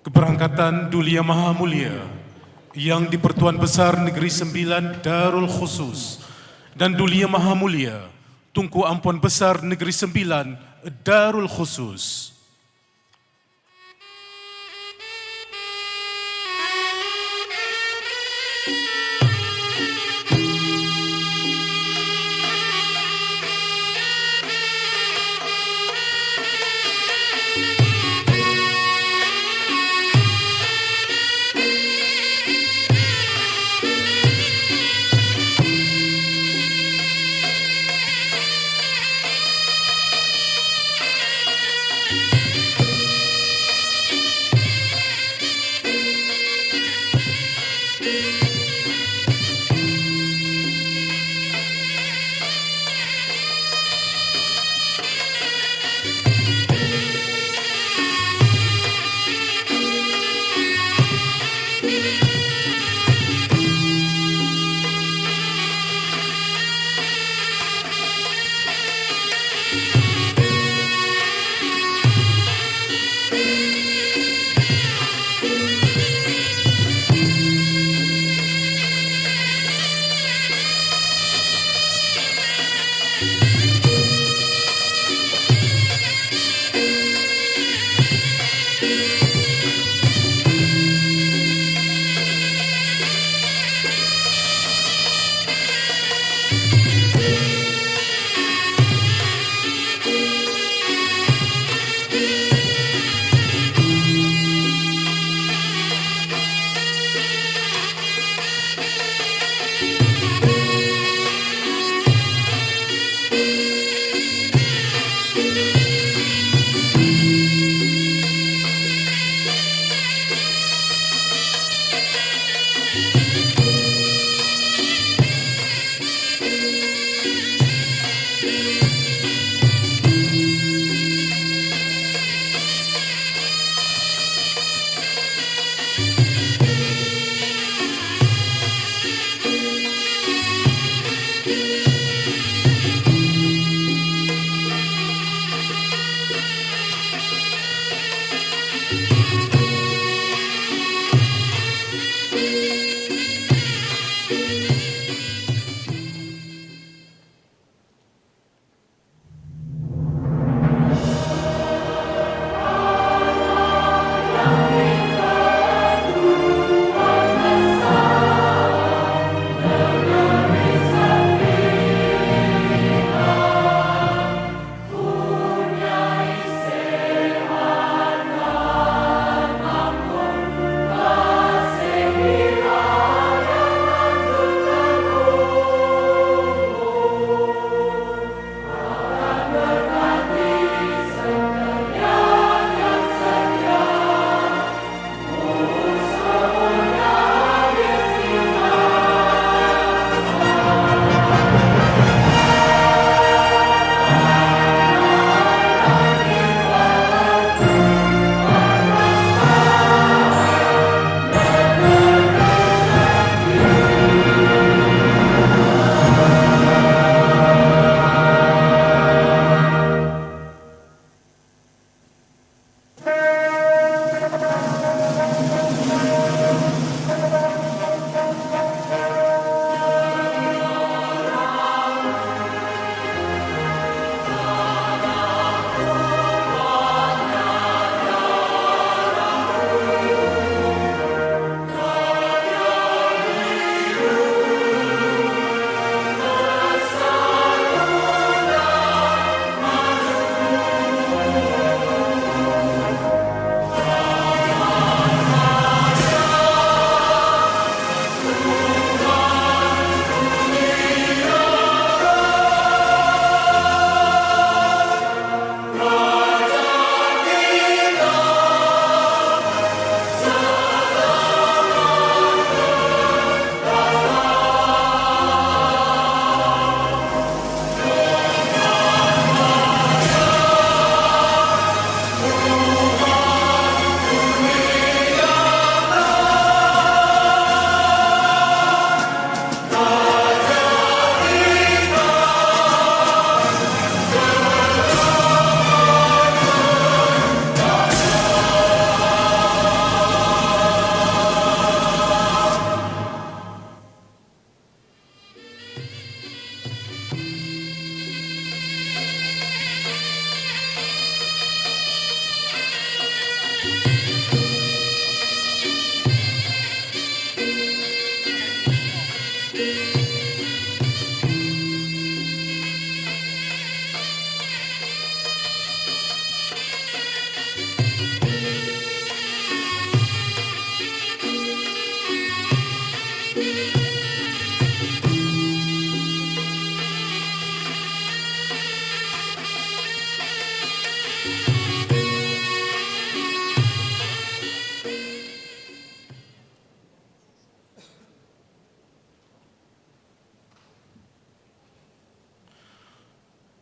Keberangkatan Dulia Maha Mulia yang di Pertuan Besar Negeri Sembilan Darul Khusus dan Dulia Maha Mulia Tunku Ampun Besar Negeri Sembilan Darul Khusus.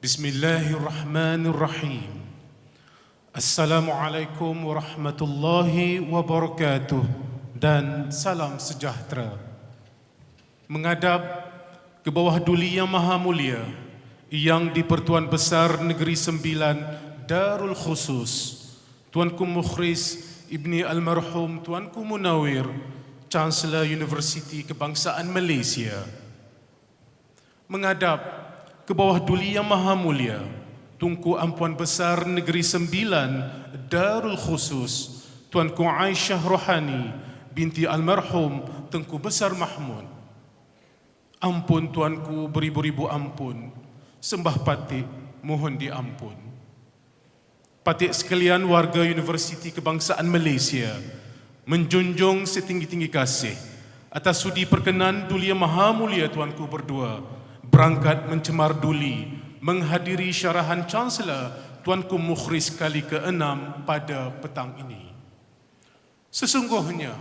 Bismillahirrahmanirrahim. Assalamualaikum warahmatullahi wabarakatuh dan salam sejahtera. Menghadap ke bawah duli yang maha mulia yang di-Pertuan Besar Negeri Sembilan Darul Khusus, Tuanku Mukhris Ibni Almarhum Tuanku Munawir, Chancellor Universiti Kebangsaan Malaysia. Menghadap ke bawah duli yang maha mulia Tunku Ampuan Besar Negeri Sembilan Darul Khusus, Tuanku Aisyah Rohani binti Almarhum Tengku Besar Mahmud. Ampun Tuanku beribu-ribu ampun, sembah patik mohon diampun. Patik sekalian warga Universiti Kebangsaan Malaysia, menjunjung setinggi-tinggi kasih atas sudi perkenan duli yang maha mulia Tuanku berdua berangkat mencemar duli menghadiri syarahan Chancellor Tuanku Mukhris kali ke-6 pada petang ini. Sesungguhnya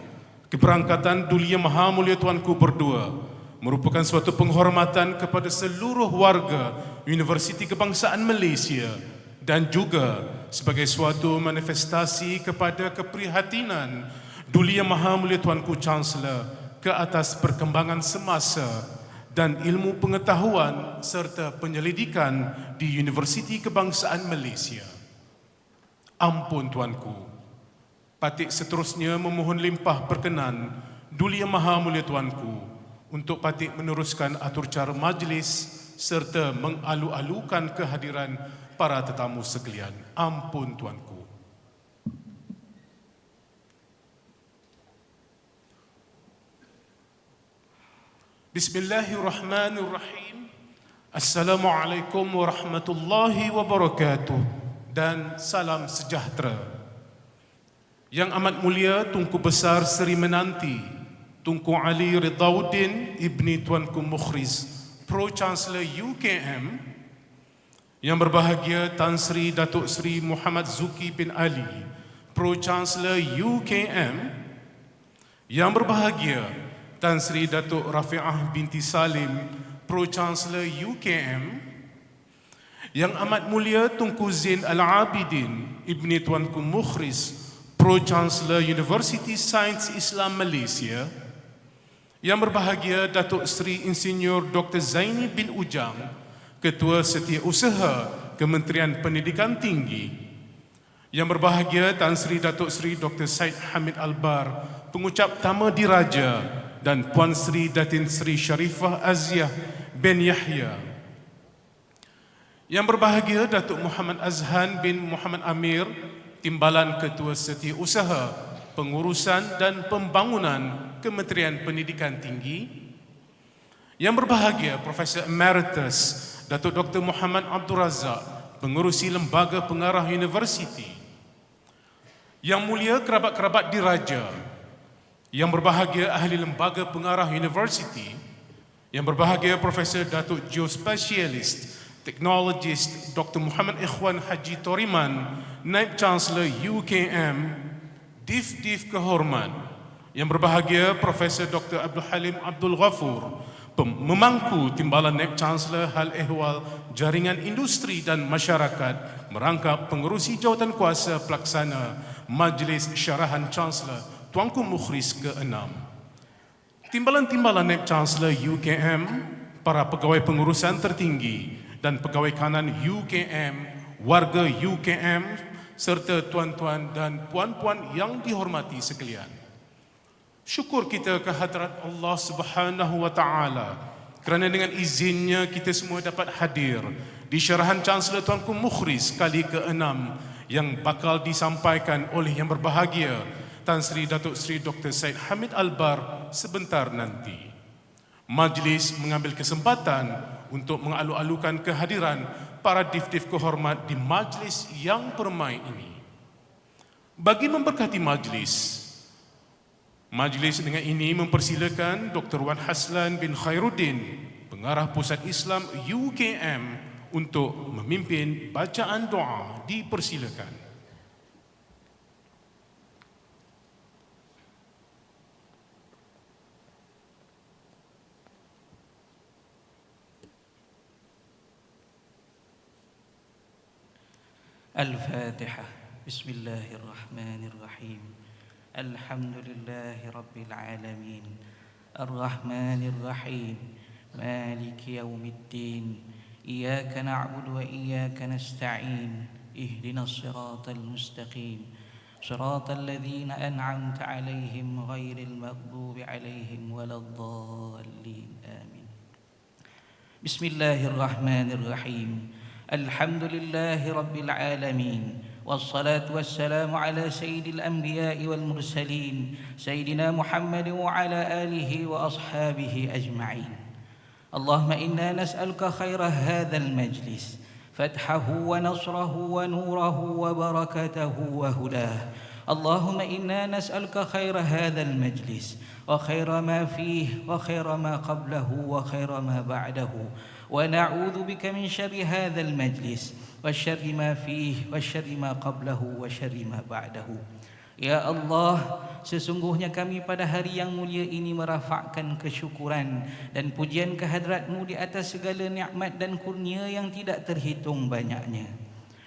keberangkatan duli yang maha mulia Tuanku berdua merupakan suatu penghormatan kepada seluruh warga Universiti Kebangsaan Malaysia dan juga sebagai suatu manifestasi kepada keprihatinan duli yang maha mulia Tuanku Chancellor ke atas perkembangan semasa dan ilmu pengetahuan serta penyelidikan di Universiti Kebangsaan Malaysia. Ampun Tuanku. Patik seterusnya memohon limpah perkenan duli yang maha mulia Tuanku untuk patik meneruskan atur cara majlis serta mengalu-alukan kehadiran para tetamu sekalian. Ampun Tuanku. Bismillahirrahmanirrahim. Assalamualaikum warahmatullahi wabarakatuh dan salam sejahtera. Yang amat mulia Tunku Besar Seri Menanti Tunku Ali Ridauddin Ibni Tuanku Mukhris Pro-Chancellor UKM, yang berbahagia Tan Sri Datuk Sri Muhammad Zuki bin Ali Pro-Chancellor UKM, yang berbahagia Tan Sri Datuk Rafi'ah binti Salim Pro-Chancellor UKM, yang amat mulia Tunku Zain Al-Abidin Ibni Tuanku Mukhris Pro-Chancellor University Sains Islam Malaysia, yang berbahagia Datuk Seri Insinyur Dr. Zaini bin Ujang, Ketua Setiausaha Kementerian Pendidikan Tinggi, yang berbahagia Tan Sri Datuk Seri Dr. Syed Hamid Albar, Pengucap Tama Diraja, dan Puan Sri Datin Sri Sharifah Aziah bin Yahya, yang berbahagia Datuk Muhammad Azhan bin Muhammad Amir, Timbalan Ketua Setiausaha Pengurusan dan Pembangunan Kementerian Pendidikan Tinggi, yang berbahagia Profesor Emeritus Datuk Dr. Muhammad Abdul Razak, Pengurusi Lembaga Pengarah Universiti, yang mulia kerabat-kerabat diraja, yang berbahagia ahli Lembaga Pengarah Universiti, yang berbahagia Profesor Datuk Geospatialist Teknologist Dr. Muhammad Ikhwan Haji Toriman, Naib Chancellor UKM, Div Kehormat, yang berbahagia Profesor Dr. Abdul Halim Abdul Ghafur, Memangku Timbalan Naib Chancellor Hal Ehwal Jaringan Industri dan Masyarakat, merangkap pengerusi jawatan kuasa pelaksana Majlis Syarahan Chancellor Tuanku Mukhris ke-6, Timbalan-timbalan Naib Chancellor UKM, para pegawai pengurusan tertinggi dan pegawai kanan UKM, warga UKM, serta tuan-tuan dan puan-puan yang dihormati sekalian. Syukur kita kehadrat Allah Subhanahu wa taala kerana dengan izinnya kita semua dapat hadir di syarahan Chancellor Tuanku Mukhris kali ke-6 yang bakal disampaikan oleh yang berbahagia Tan Sri Datuk Sri Dr. Syed Hamid Albar sebentar nanti. Majlis mengambil kesempatan untuk mengalu-alukan kehadiran para div-div kehormat di majlis yang permai ini. Bagi memberkati majlis dengan ini mempersilakan Dr. Wan Haslan bin Khairuddin, Pengarah Pusat Islam UKM, untuk memimpin bacaan doa. Dipersilakan. الفاتحة. بسم الله الرحمن الرحيم. الحمد لله رب العالمين الرحمن الرحيم مالك يوم الدين إياك نعبد وإياك نستعين اهدنا الصراط المستقيم صراط الذين أنعمت عليهم غير المغضوب عليهم ولا الضالين آمين. بسم الله الرحمن الرحيم. الحمد لله رب العالمين والصلاة والسلام على سيد الأنبياء والمرسلين سيدنا محمد وعلى آله وأصحابه أجمعين. اللهم إنا نسألك خير هذا المجلس، فتحه ونصره ونوره وبركته وهداه. اللهم إنا نسألك خير هذا المجلس وخير ما فيه وخير ما قبله وخير ما بعده، ونعوذ بك من شر هذا المجلس والشر ما فيه والشر ما قبله وشر ما بعده. Ya Allah, sesungguhnya kami pada hari yang mulia ini merafakkan kesyukuran dan pujian kehadrat-Mu di atas segala nikmat dan kurnia yang tidak terhitung banyaknya.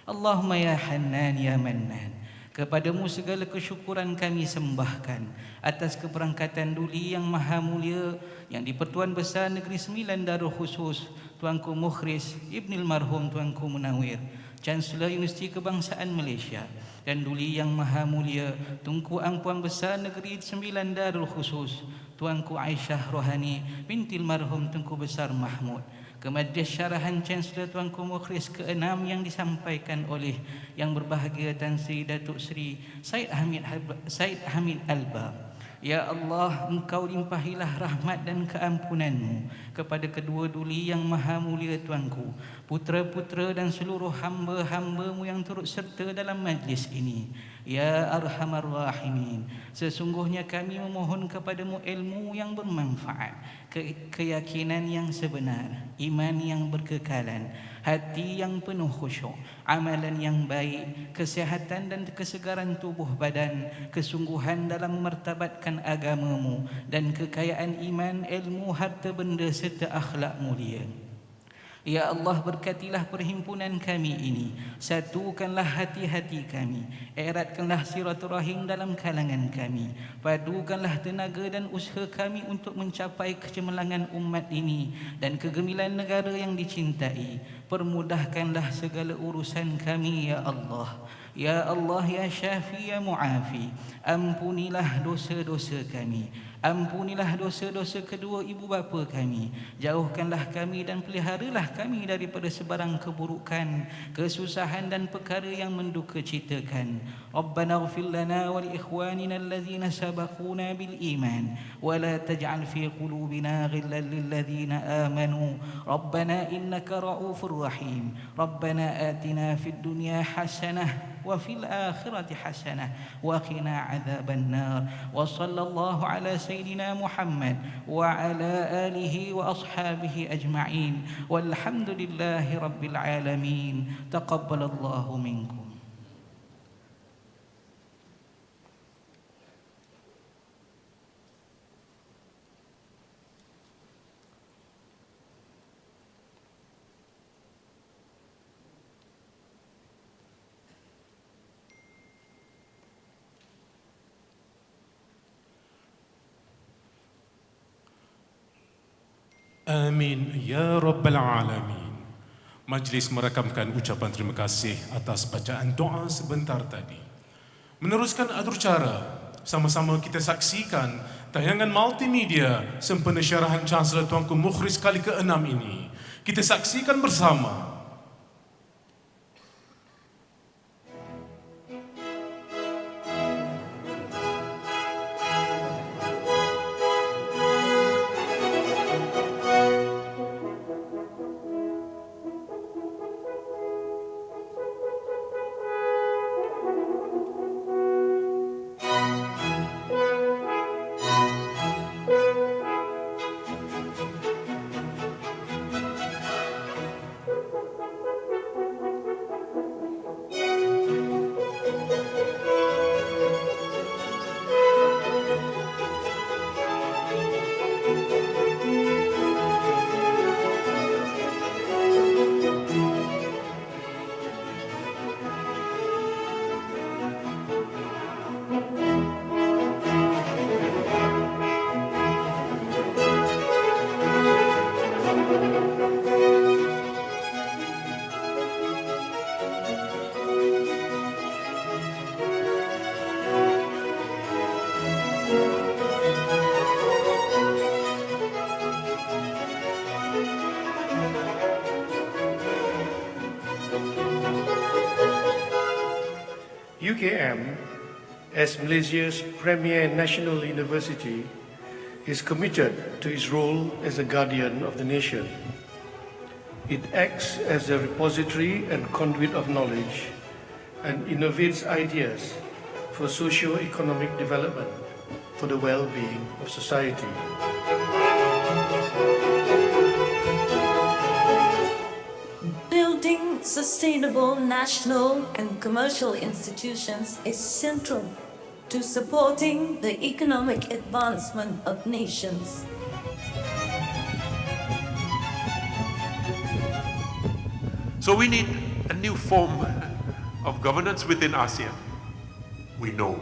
Allahumma ya Hannan ya Mannan, kepadamu segala kesyukuran kami sembahkan atas keberangkatan duli yang maha mulia yang di-Pertuan Besar Negeri Sembilan Darul Khusus Tuanku Mukhris Ibnil Marhum Tuanku Munawir, Chancellor Universiti Kebangsaan Malaysia, dan duli yang maha mulia Tunku Ampuan Besar Negeri Sembilan Darul Khusus Tuanku Aisyah Rohani bintil marhum Tunku Besar Mahmud, ke Majlis Syarahan Chancellor Tuanku Mukhris ke-6 yang disampaikan oleh Yang Berbahagia Tan Sri Datuk Seri Said Hamid Alba. Ya Allah, Engkau limpahilah rahmat dan keampunan-Mu kepada kedua duli yang maha mulia Tuanku, putera-putera dan seluruh hamba-hamba-Mu yang turut serta dalam majlis ini. Ya Arhamar Rahimin, sesungguhnya kami memohon kepadamu ilmu yang bermanfaat, keyakinan yang sebenar, iman yang berkekalan, hati yang penuh khusyuk, amalan yang baik, kesihatan dan kesegaran tubuh badan, kesungguhan dalam memartabatkan agamamu, dan kekayaan iman, ilmu, harta benda serta akhlak mulia. Ya Allah, berkatilah perhimpunan kami ini, satukanlah hati-hati kami, eratkanlah silaturahim dalam kalangan kami, padukanlah tenaga dan usaha kami untuk mencapai kecemerlangan umat ini dan kegemilangan negara yang dicintai. Permudahkanlah segala urusan kami ya Allah. Ya Allah, ya Syafi, ya Mu'afi, ampunilah dosa-dosa kami, ampunilah dosa-dosa kedua ibu bapa kami, jauhkanlah kami dan peliharalah kami daripada sebarang keburukan, kesusahan dan perkara yang menduka citakan. Rabbana ighfir lana wa li ikhwanina alladhina sabaquna bil iman wa la taj'al fi qulubina ghillan lil ladzina amanu Rabbana innaka ra'ufur rahim. Rabbana atina fid dunya hasanah وفي الآخرة حسنة وقنا عذاب النار وصلى الله على سيدنا محمد وعلى آله وأصحابه أجمعين والحمد لله رب العالمين. تقبل الله منكم. Amin ya Rabbal Alamin. Majlis merakamkan ucapan terima kasih atas bacaan doa sebentar tadi. Meneruskan atur cara, sama-sama kita saksikan tayangan multimedia sempena syarahan Chancellor Tuanku Mukhris kali ke-6 ini. Kita saksikan bersama. UKM, as Malaysia's premier national university, is committed to its role as a guardian of the nation. It acts as a repository and conduit of knowledge and innovates ideas for socio-economic development for the well-being of society. Building sustainable national and commercial institutions is central to supporting the economic advancement of nations. So we need a new form of governance within ASEAN. We know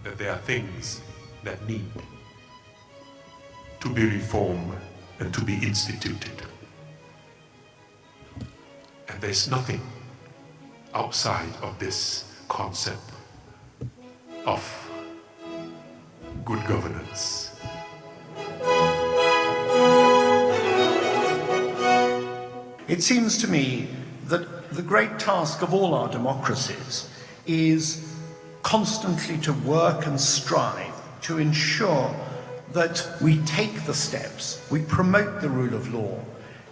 that there are things that need to be reformed and to be instituted. And there's nothing outside of this concept of good governance. It seems to me that the great task of all our democracies is constantly to work and strive to ensure that we take the steps, we promote the rule of law,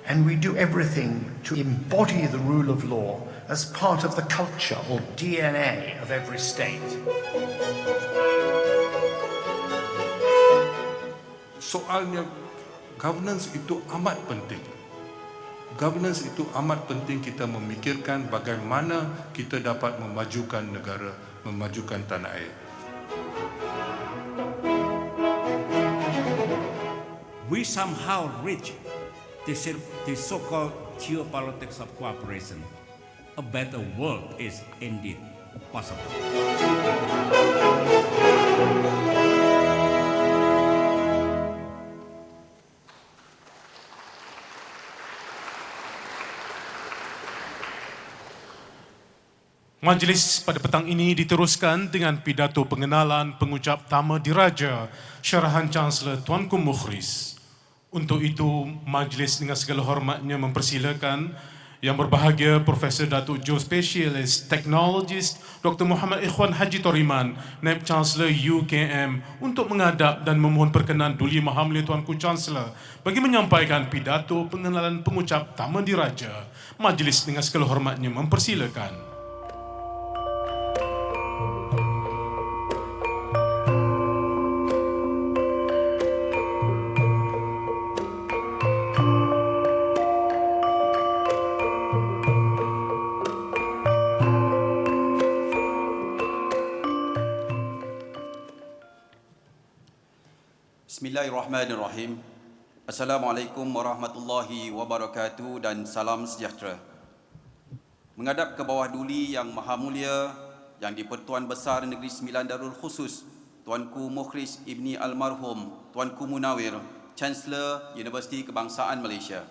and we do everything to embody the rule of law as part of the culture or DNA of every state. Soalnya governance itu amat penting. Governance itu amat penting, kita memikirkan bagaimana kita dapat memajukan negara, memajukan tanah air. We somehow reach the so-called geopolitics of cooperation. A better world is indeed possible. Majlis pada petang ini diteruskan dengan pidato pengenalan pengucap Tama Diraja Syarahan Chancellor Tuanku Mukhris. Untuk itu, majlis dengan segala hormatnya mempersilakan Yang berbahagia Profesor Datuk Joe Specialist Technologist Dr. Muhammad Ikhwan Haji Toriman, Naib Chancellor UKM, untuk menghadap dan memohon perkenan Duli Maha Mulia Tuanku Chancellor bagi menyampaikan pidato pengenalan pengucap Tama Diraja. Majlis dengan segala hormatnya mempersilakan. Bismillahirrahmanirrahim. Assalamualaikum warahmatullahi wabarakatuh dan salam sejahtera. Menghadap ke bawah duli Yang Maha Mulia Yang di-Pertuan Besar Negeri Sembilan Darul Khusus Tuanku Mukhris Ibni Almarhum Tuanku Munawir, Chancellor Universiti Kebangsaan Malaysia.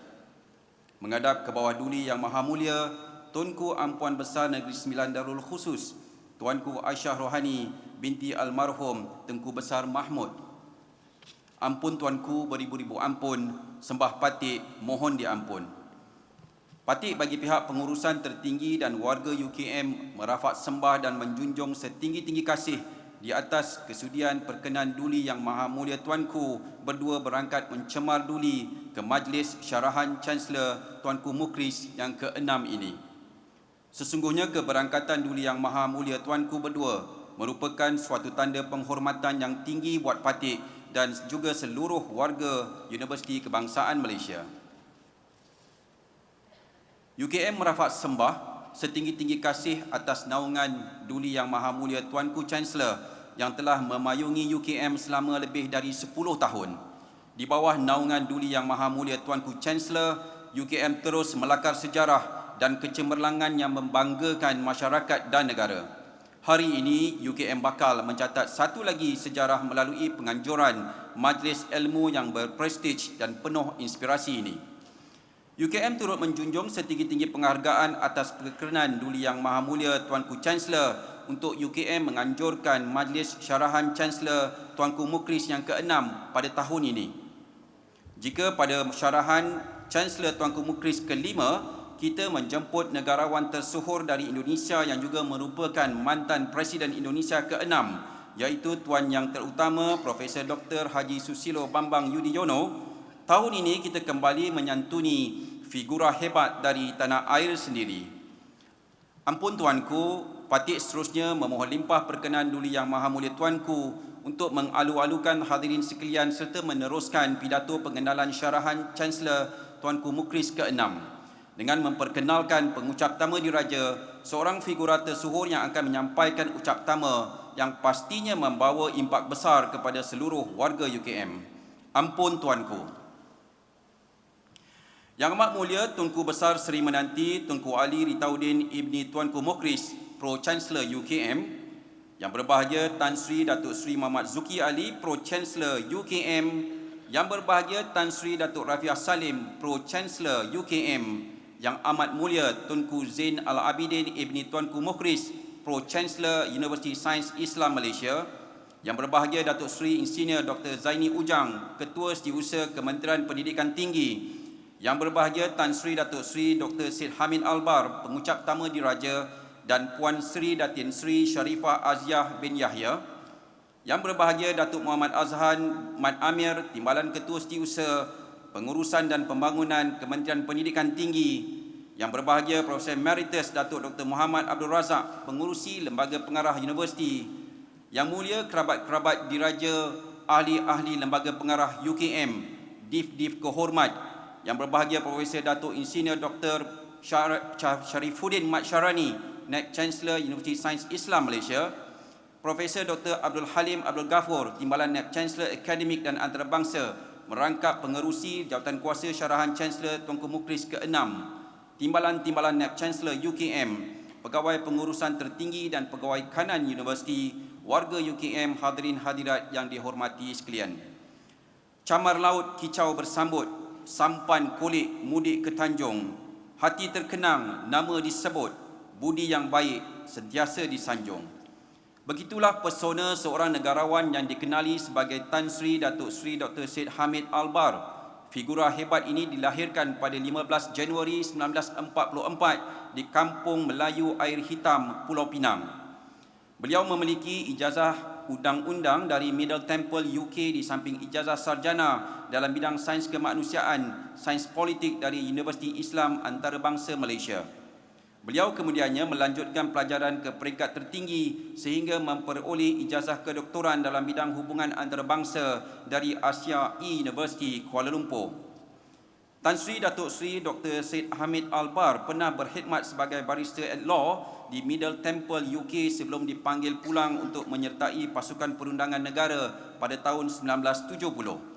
Menghadap ke bawah duli Yang Maha Mulia Tunku Ampuan Besar Negeri Sembilan Darul Khusus Tuanku Aisyah Rohani binti Almarhum Tengku Besar Mahmud. Ampun tuanku, beribu-ribu ampun, sembah patik, mohon diampun. Patik bagi pihak pengurusan tertinggi dan warga UKM merafak sembah dan menjunjung setinggi-tinggi kasih di atas kesudian perkenan duli Yang Maha Mulia Tuanku berdua berangkat mencemar duli ke Majlis Syarahan Chancellor Tuanku Mukhris yang ke-6 ini. Sesungguhnya keberangkatan duli Yang Maha Mulia Tuanku berdua merupakan suatu tanda penghormatan yang tinggi buat patik dan juga seluruh warga Universiti Kebangsaan Malaysia. UKM merafak sembah setinggi-tinggi kasih atas naungan duli Yang Maha Mulia Tuanku Chancellor yang telah memayungi UKM selama lebih dari 10 tahun. Di bawah naungan duli Yang Maha Mulia Tuanku Chancellor, UKM terus melakar sejarah dan kecemerlangan yang membanggakan masyarakat dan negara. Hari ini, UKM bakal mencatat satu lagi sejarah melalui penganjuran majlis ilmu yang berprestij dan penuh inspirasi ini. UKM turut menjunjung setinggi-tinggi penghargaan atas perkenan Duli Yang Maha Mulia Tuanku Chancellor untuk UKM menganjurkan Majlis Syarahan Chancellor Tuanku Mukhris yang ke-6 pada tahun ini. Jika pada syarahan Chancellor Tuanku Mukhris ke-5, kita menjemput negarawan tersohor dari Indonesia yang juga merupakan mantan Presiden Indonesia ke-6, iaitu Tuan Yang Terutama Profesor Dr. Haji Susilo Bambang Yudhoyono, tahun ini kita kembali menyantuni figura hebat dari tanah air sendiri. Ampun Tuanku, Patik seterusnya memohon limpah perkenan Duli Yang Maha Mulia Tuanku untuk mengalu-alukan hadirin sekalian serta meneruskan pidato pengenalan syarahan Chancellor Tuanku Mukhris ke-6 dengan memperkenalkan pengucap tama diraja, seorang figura tersohor yang akan menyampaikan ucap tama yang pastinya membawa impak besar kepada seluruh warga UKM. Ampun Tuanku. Yang Amat Mulia Tunku Besar Seri Menanti Tunku Ali Ritaudin Ibni Tuanku Mukhris, Pro-Chancellor UKM, yang berbahagia Tan Sri Datuk Sri Muhammad Zuki Ali, Pro-Chancellor UKM, yang berbahagia Tan Sri Datuk Rafiah Salim, Pro-Chancellor UKM, yang Amat Mulia Tunku Zain Al-Abidin Ibni Tuanku Mukhris, Pro-Chancellor Universiti Sains Islam Malaysia, yang berbahagia Datuk Sri Insinyur Dr. Zaini Ujang, Ketua Setiausaha Kementerian Pendidikan Tinggi, yang berbahagia Tan Sri Datuk Sri Dr. Syed Hamid Albar, pengucap tama diraja, dan Puan Sri Datin Sri Sharifah Aziah bin Yahya, yang berbahagia Datuk Muhammad Azhan Mat Amir, Timbalan Ketua Setiausaha Pengurusan dan Pembangunan Kementerian Pendidikan Tinggi, yang berbahagia Profesor Emeritus Datuk Dr. Muhammad Abdul Razak, Pengurusi Lembaga Pengarah Universiti, yang mulia kerabat-kerabat diraja, ahli-ahli Lembaga Pengarah UKM, div-div kehormat, yang berbahagia Profesor Datuk Insinyur Dr. Sharifuddin Mat Syarani, Naib Chancellor Universiti Sains Islam Malaysia, Profesor Dr. Abdul Halim Abdul Ghafur, Timbalan Naib Chancellor Akademik dan Antarabangsa, merangkap pengerusi jawatan kuasa syarahan Chancellor Tuanku Mukhris ke-6, Timbalan-Timbalan Naib Chancellor UKM, pegawai pengurusan tertinggi dan pegawai kanan universiti, warga UKM, hadirin hadirat yang dihormati sekalian. Camar laut kicau bersambut, sampan kulit mudik ke Tanjung, hati terkenang, nama disebut, budi yang baik sentiasa disanjung. Begitulah pesona seorang negarawan yang dikenali sebagai Tan Sri Datuk Sri Dr. Syed Hamid Albar. Figura hebat ini dilahirkan pada 15 Januari 1944 di Kampung Melayu Air Hitam, Pulau Pinang. Beliau memiliki ijazah undang-undang dari Middle Temple UK di samping ijazah sarjana dalam bidang sains kemanusiaan, sains politik dari Universiti Islam Antarabangsa Malaysia. Beliau kemudiannya melanjutkan pelajaran ke peringkat tertinggi sehingga memperoleh ijazah kedoktoran dalam bidang hubungan antarabangsa dari Asia University Kuala Lumpur. Tan Sri Datuk Sri Dr. Syed Hamid Albar pernah berkhidmat sebagai barrister at law di Middle Temple UK sebelum dipanggil pulang untuk menyertai pasukan perundangan negara pada tahun 1970.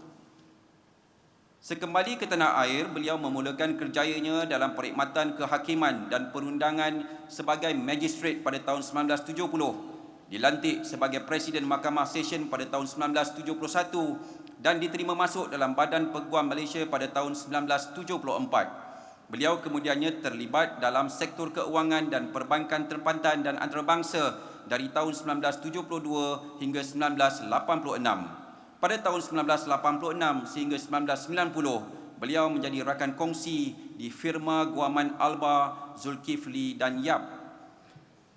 Sekembali ke tanah air, beliau memulakan kerjayanya dalam perkhidmatan kehakiman dan perundangan sebagai magistrate pada tahun 1970, dilantik sebagai Presiden Mahkamah Session pada tahun 1971 dan diterima masuk dalam Badan Peguam Malaysia pada tahun 1974. Beliau kemudiannya terlibat dalam sektor keuangan dan perbankan tempatan dan antarabangsa dari tahun 1972 hingga 1986. Pada tahun 1986 sehingga 1990, beliau menjadi rakan kongsi di firma guaman Alba, Zulkifli dan Yap.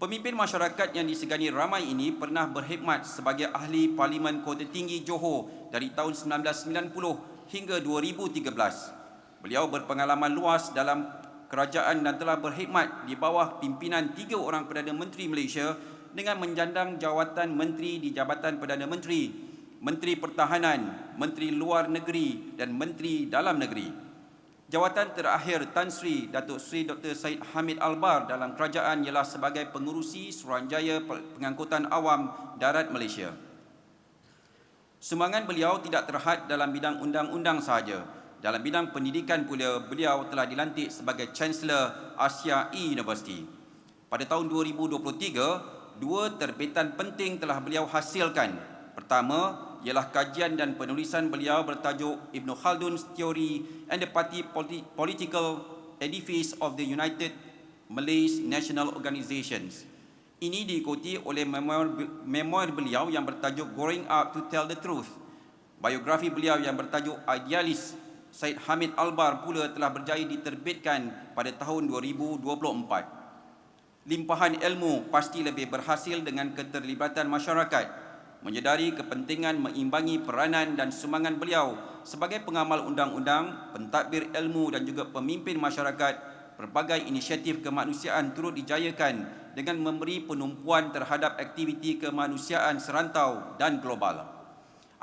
Pemimpin masyarakat yang disegani ramai ini pernah berkhidmat sebagai ahli Parlimen Kota Tinggi Johor dari tahun 1990 hingga 2013. Beliau berpengalaman luas dalam kerajaan dan telah berkhidmat di bawah pimpinan 3 orang Perdana Menteri Malaysia dengan menjandang jawatan menteri di Jabatan Perdana Menteri, Menteri Pertahanan, Menteri Luar Negeri dan Menteri Dalam Negeri. Jawatan terakhir Tan Sri Datuk Sri Dr. Syed Hamid Albar dalam kerajaan ialah sebagai pengurusi Suruhanjaya Pengangkutan Awam Darat Malaysia. Sumbangan beliau tidak terhad dalam bidang undang-undang sahaja. Dalam bidang pendidikan pula, beliau telah dilantik sebagai Chancellor Asia University. Pada tahun 2023, 2 terbitan penting telah beliau hasilkan. Pertama, ialah kajian dan penulisan beliau bertajuk Ibn Khaldun's Theory and the Political Edifice of the United Malay's National Organizations. Ini diikuti oleh memoir beliau yang bertajuk Growing Up to Tell the Truth. Biografi beliau yang bertajuk Idealist Syed Hamid Albar pula telah berjaya diterbitkan pada tahun 2024. Limpahan ilmu pasti lebih berhasil dengan keterlibatan masyarakat. Menyedari kepentingan meimbangi peranan dan sumbangan beliau sebagai pengamal undang-undang, pentadbir ilmu dan juga pemimpin masyarakat, pelbagai inisiatif kemanusiaan turut dijayakan dengan memberi penumpuan terhadap aktiviti kemanusiaan serantau dan global.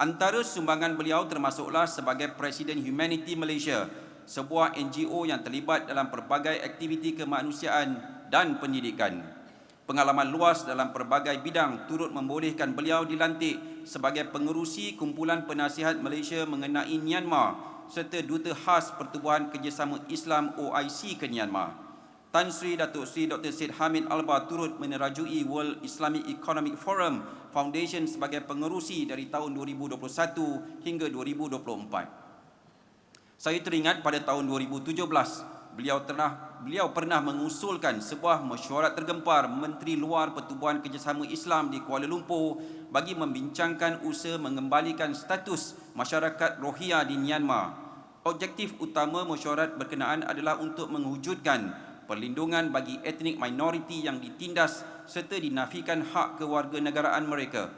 Antara sumbangan beliau termasuklah sebagai Presiden Humanity Malaysia, sebuah NGO yang terlibat dalam pelbagai aktiviti kemanusiaan dan pendidikan. Pengalaman luas dalam pelbagai bidang turut membolehkan beliau dilantik sebagai pengerusi Kumpulan Penasihat Malaysia mengenai Myanmar serta Duta Khas Pertubuhan Kerjasama Islam OIC ke Myanmar. Tan Sri Datuk Sri Dr. Syed Hamid Albar turut menerajui World Islamic Economic Forum Foundation sebagai pengerusi dari tahun 2021 hingga 2024. Saya teringat pada tahun 2017, beliau pernah mengusulkan sebuah mesyuarat tergempar Menteri Luar Pertubuhan Kerjasama Islam di Kuala Lumpur bagi membincangkan usaha mengembalikan status masyarakat Rohingya di Myanmar. Objektif utama mesyuarat berkenaan adalah untuk mewujudkan perlindungan bagi etnik minoriti yang ditindas serta dinafikan hak kewarganegaraan mereka.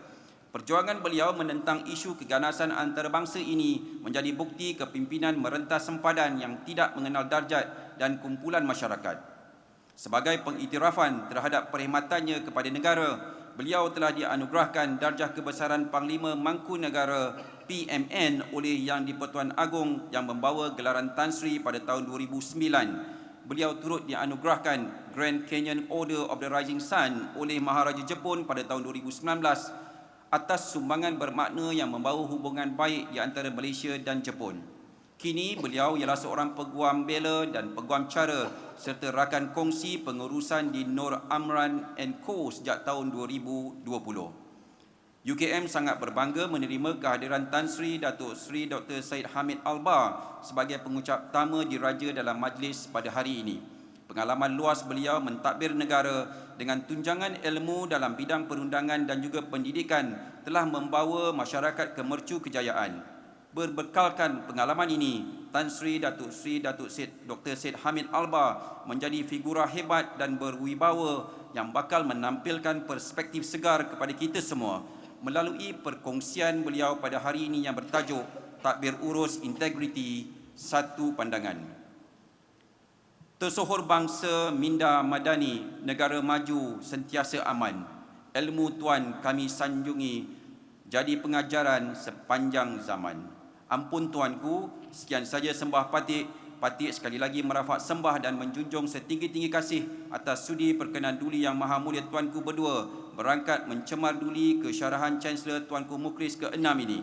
Perjuangan beliau menentang isu keganasan antarabangsa ini menjadi bukti kepimpinan merentas sempadan yang tidak mengenal darjat dan kumpulan masyarakat. Sebagai pengiktirafan terhadap perkhidmatannya kepada negara, beliau telah dianugerahkan darjah kebesaran Panglima Mangku Negara PMN oleh Yang di-Pertuan Agong yang membawa gelaran Tan Sri pada tahun 2009. Beliau turut dianugerahkan Grand Canyon Order of the Rising Sun oleh Maharaja Jepun pada tahun 2019 atas sumbangan bermakna yang membawa hubungan baik di antara Malaysia dan Jepun. Kini beliau ialah seorang peguam bela dan peguam cara serta rakan kongsi pengurusan di Nur Amran & Co sejak tahun 2020. UKM sangat berbangga menerima kehadiran Tan Sri Datuk Sri Dr. Syed Hamid Albar sebagai pengucap utama diraja dalam majlis pada hari ini. Pengalaman luas beliau mentadbir negara dengan tunjangan ilmu dalam bidang perundangan dan juga pendidikan telah membawa masyarakat ke mercu kejayaan. Berbekalkan pengalaman ini, Tan Sri Datuk Syed Dr. Syed Hamid Albar menjadi figura hebat dan berwibawa yang bakal menampilkan perspektif segar kepada kita semua melalui perkongsian beliau pada hari ini yang bertajuk Tadbir Urus Integriti, Satu Pandangan. Tersohor bangsa minda madani, negara maju sentiasa aman. Ilmu tuan kami sanjungi, jadi pengajaran sepanjang zaman. Ampun tuanku, sekian saja sembah Patik. Patik sekali lagi merafak sembah dan menjunjung setinggi-tinggi kasih atas sudi perkenan Duli Yang Maha Mulia tuanku berdua berangkat mencemar Duli ke syarahan Chancellor Tuanku Mukhris ke-6 ini.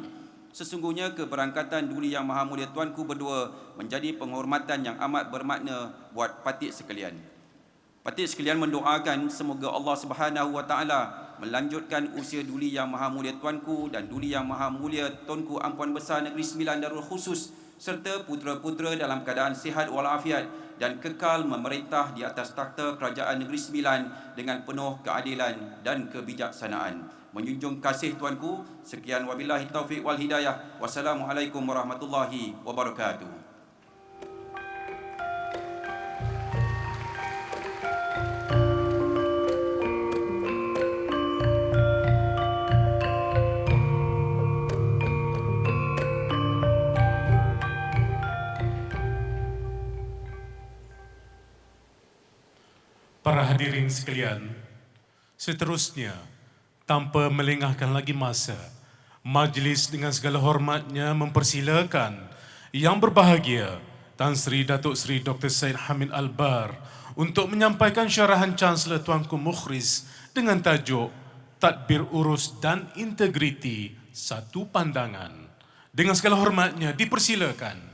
Sesungguhnya keberangkatan Duli Yang Maha Mulia tuanku berdua menjadi penghormatan yang amat bermakna buat Patik sekalian. Patik sekalian mendoakan semoga Allah Subhanahu Wa Taala melanjutkan usia Duli Yang Maha Mulia tuanku dan Duli Yang Maha Mulia Tunku Ampuan Besar Negeri Sembilan Darul Khusus serta putera-putera dalam keadaan sihat walafiat dan kekal memerintah di atas takhta Kerajaan Negeri Sembilan dengan penuh keadilan dan kebijaksanaan. Menjunjung kasih tuanku, sekian wabillahi taufiq wal hidayah. Wassalamualaikum warahmatullahi wabarakatuh. Para hadirin sekalian, seterusnya, tanpa melengahkan lagi masa, majlis dengan segala hormatnya mempersilakan Yang berbahagia Tan Sri Datuk Sri Dr. Syed Hamid Albar untuk menyampaikan syarahan Chancellor Tuanku Mukhris dengan tajuk Tadbir Urus dan Integriti, Satu Pandangan. Dengan segala hormatnya dipersilakan.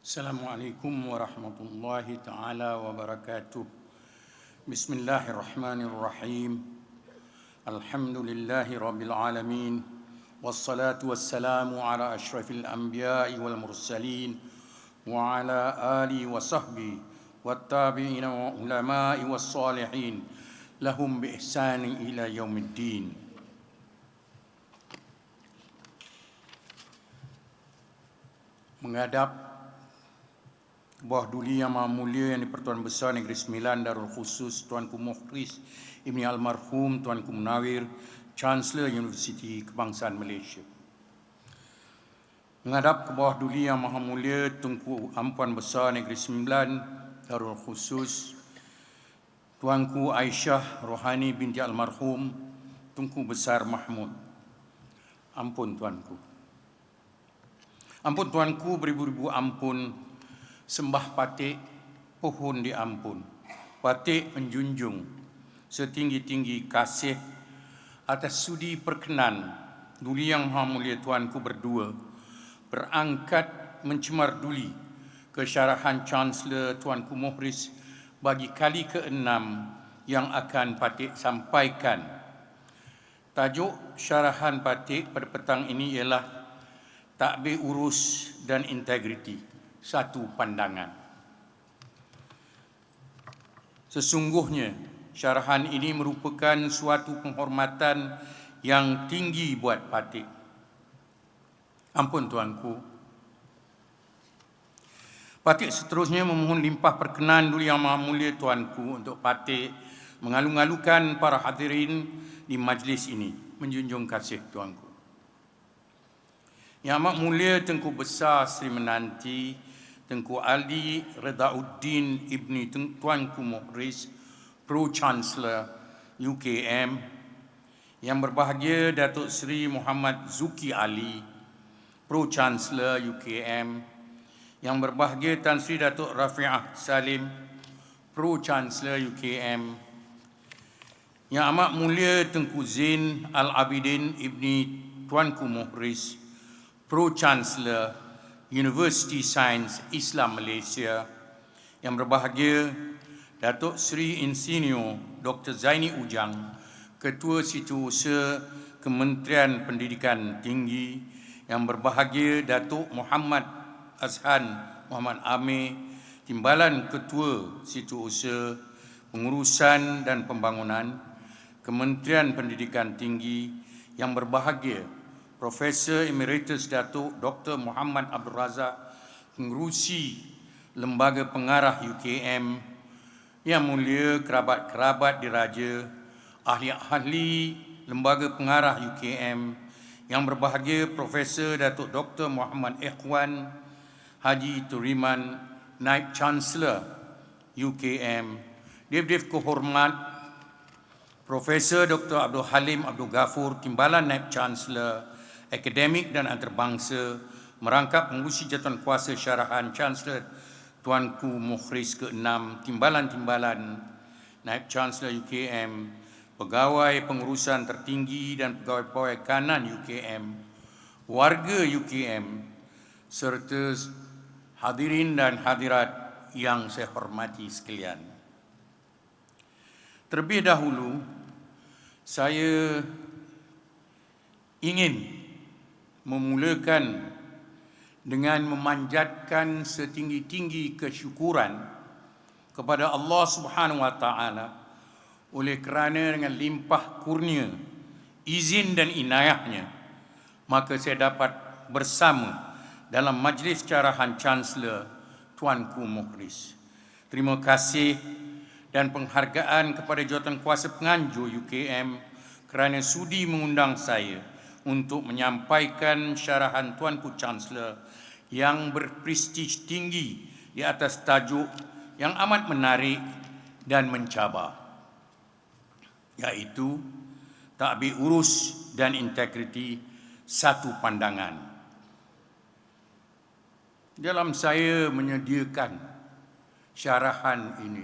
Assalamualaikum warahmatullahi taala wabarakatuh. Bismillahirrahmanirrahim. Alhamdulillahi rabbil alamin. Wassalatu wassalamu ala asyrafil anbiya'i wal mursalin wa ala alihi wa sahbihi wattabi'ina wa ulama'i was salihin lahum bi ihsani ila yaumiddin. Menghadap Bawah Duli Yang Maha Mulia yang di-Pertuan Besar Negeri Sembilan Darul Khusus Tuanku Mukhris Ibni Almarhum Tuanku Munawir, Chancellor Universiti Kebangsaan Malaysia. Menghadap ke Bawah Duli Yang Maha Mulia Tunku Ampuan Besar Negeri Sembilan Darul Khusus Tuanku Aisyah Rohani binti Almarhum Tunku Besar Mahmud. Ampun Tuanku. Ampun Tuanku, beribu-ribu ampun. Sembah patik, pohon diampun. Patik menjunjung setinggi-tinggi kasih atas sudi perkenan Duli Yang Maha Mulia Tuanku berdua berangkat mencemar duli kesyarahan Chancellor Tuanku Mukhris bagi kali ke-6 yang akan patik sampaikan. Tajuk syarahan patik pada petang ini ialah Takbir Urus dan Integriti. Satu pandangan. Sesungguhnya syarahan ini merupakan suatu penghormatan yang tinggi buat patik. Ampun Tuanku. Patik seterusnya memohon limpah perkenan Duli Yang Maha Mulia Tuanku untuk patik mengalu-alukan para hadirin di majlis ini. Menjunjung kasih Tuanku. Yang Amat Mulia Tengku Besar Seri Menanti Tengku Ali Redauddin Ibni Tuanku Mukhris, Pro-Chancellor UKM, yang berbahagia Datuk Seri Muhammad Zuki Ali, Pro-Chancellor UKM, yang berbahagia Tan Sri Datuk Rafi'ah Salim, Pro-Chancellor UKM, Yang Amat Mulia Tengku Zain Al-Abidin Ibni Tuanku Mukhris, Pro-Chancellor University Sains Islam Malaysia, yang berbahagia Datuk Seri Insinyur Dr. Zaini Ujang, Ketua Setiausaha Kementerian Pendidikan Tinggi, yang berbahagia Datuk Muhammad Azhan Muhammad Amir, Timbalan Ketua Setiausaha Pengurusan dan Pembangunan Kementerian Pendidikan Tinggi, yang berbahagia Profesor Emeritus Datuk Dr. Muhammad Abdul Razak, Pengerusi Lembaga Pengarah UKM, Yang Mulia kerabat-kerabat diraja, ahli-ahli Lembaga Pengarah UKM, yang berbahagia Profesor Datuk Dr. Muhammad Ikhwan Haji Turiman, Naib Chancellor UKM, Dev-Dev Kehormat Profesor Dr. Abdul Halim Abdul Ghafur, Timbalan Naib Chancellor Akademik dan Antarabangsa, merangkap pengurusi jatuhan kuasa syarahan Chancellor Tuanku Mukhris ke-6, Timbalan-Timbalan Naib Chancellor UKM, pegawai pengurusan tertinggi dan pegawai-pegawai kanan UKM, warga UKM, serta hadirin dan hadirat yang saya hormati sekalian. Terlebih dahulu, saya ingin memulakan dengan memanjatkan setinggi-tinggi kesyukuran kepada Allah Subhanahu wa taala oleh kerana dengan limpah kurnia, izin dan inayahnya, maka saya dapat bersama dalam majlis syarahan Chancellor Tuanku Mukhris. Terima kasih dan penghargaan kepada Jawatankuasa Penganjur UKM kerana sudi mengundang saya untuk menyampaikan syarahan Tuanku Chancellor yang berprestij tinggi di atas tajuk yang amat menarik dan mencabar, iaitu Takbir Urus dan Integriti, Satu Pandangan. Dalam saya menyediakan syarahan ini,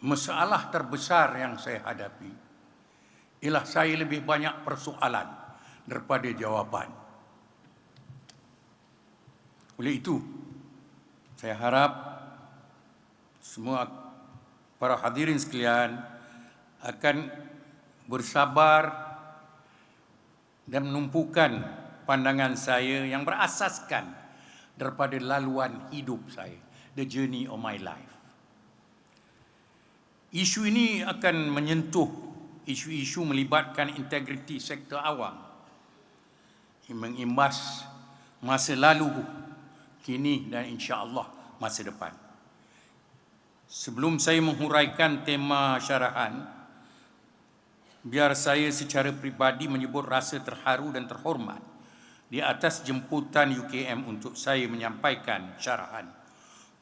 masalah terbesar yang saya hadapi ialah saya lebih banyak persoalan daripada jawapan. Oleh itu, saya harap semua para hadirin sekalian akan bersabar dan menumpukan pandangan saya yang berasaskan daripada laluan hidup saya, the journey of my life. Isu ini akan menyentuh isu-isu melibatkan integriti sektor awam, mengimbas masa lalu, kini dan insya-Allah masa depan. Sebelum saya menghuraikan tema syarahan, biar saya secara peribadi menyebut rasa terharu dan terhormat di atas jemputan UKM untuk saya menyampaikan syarahan.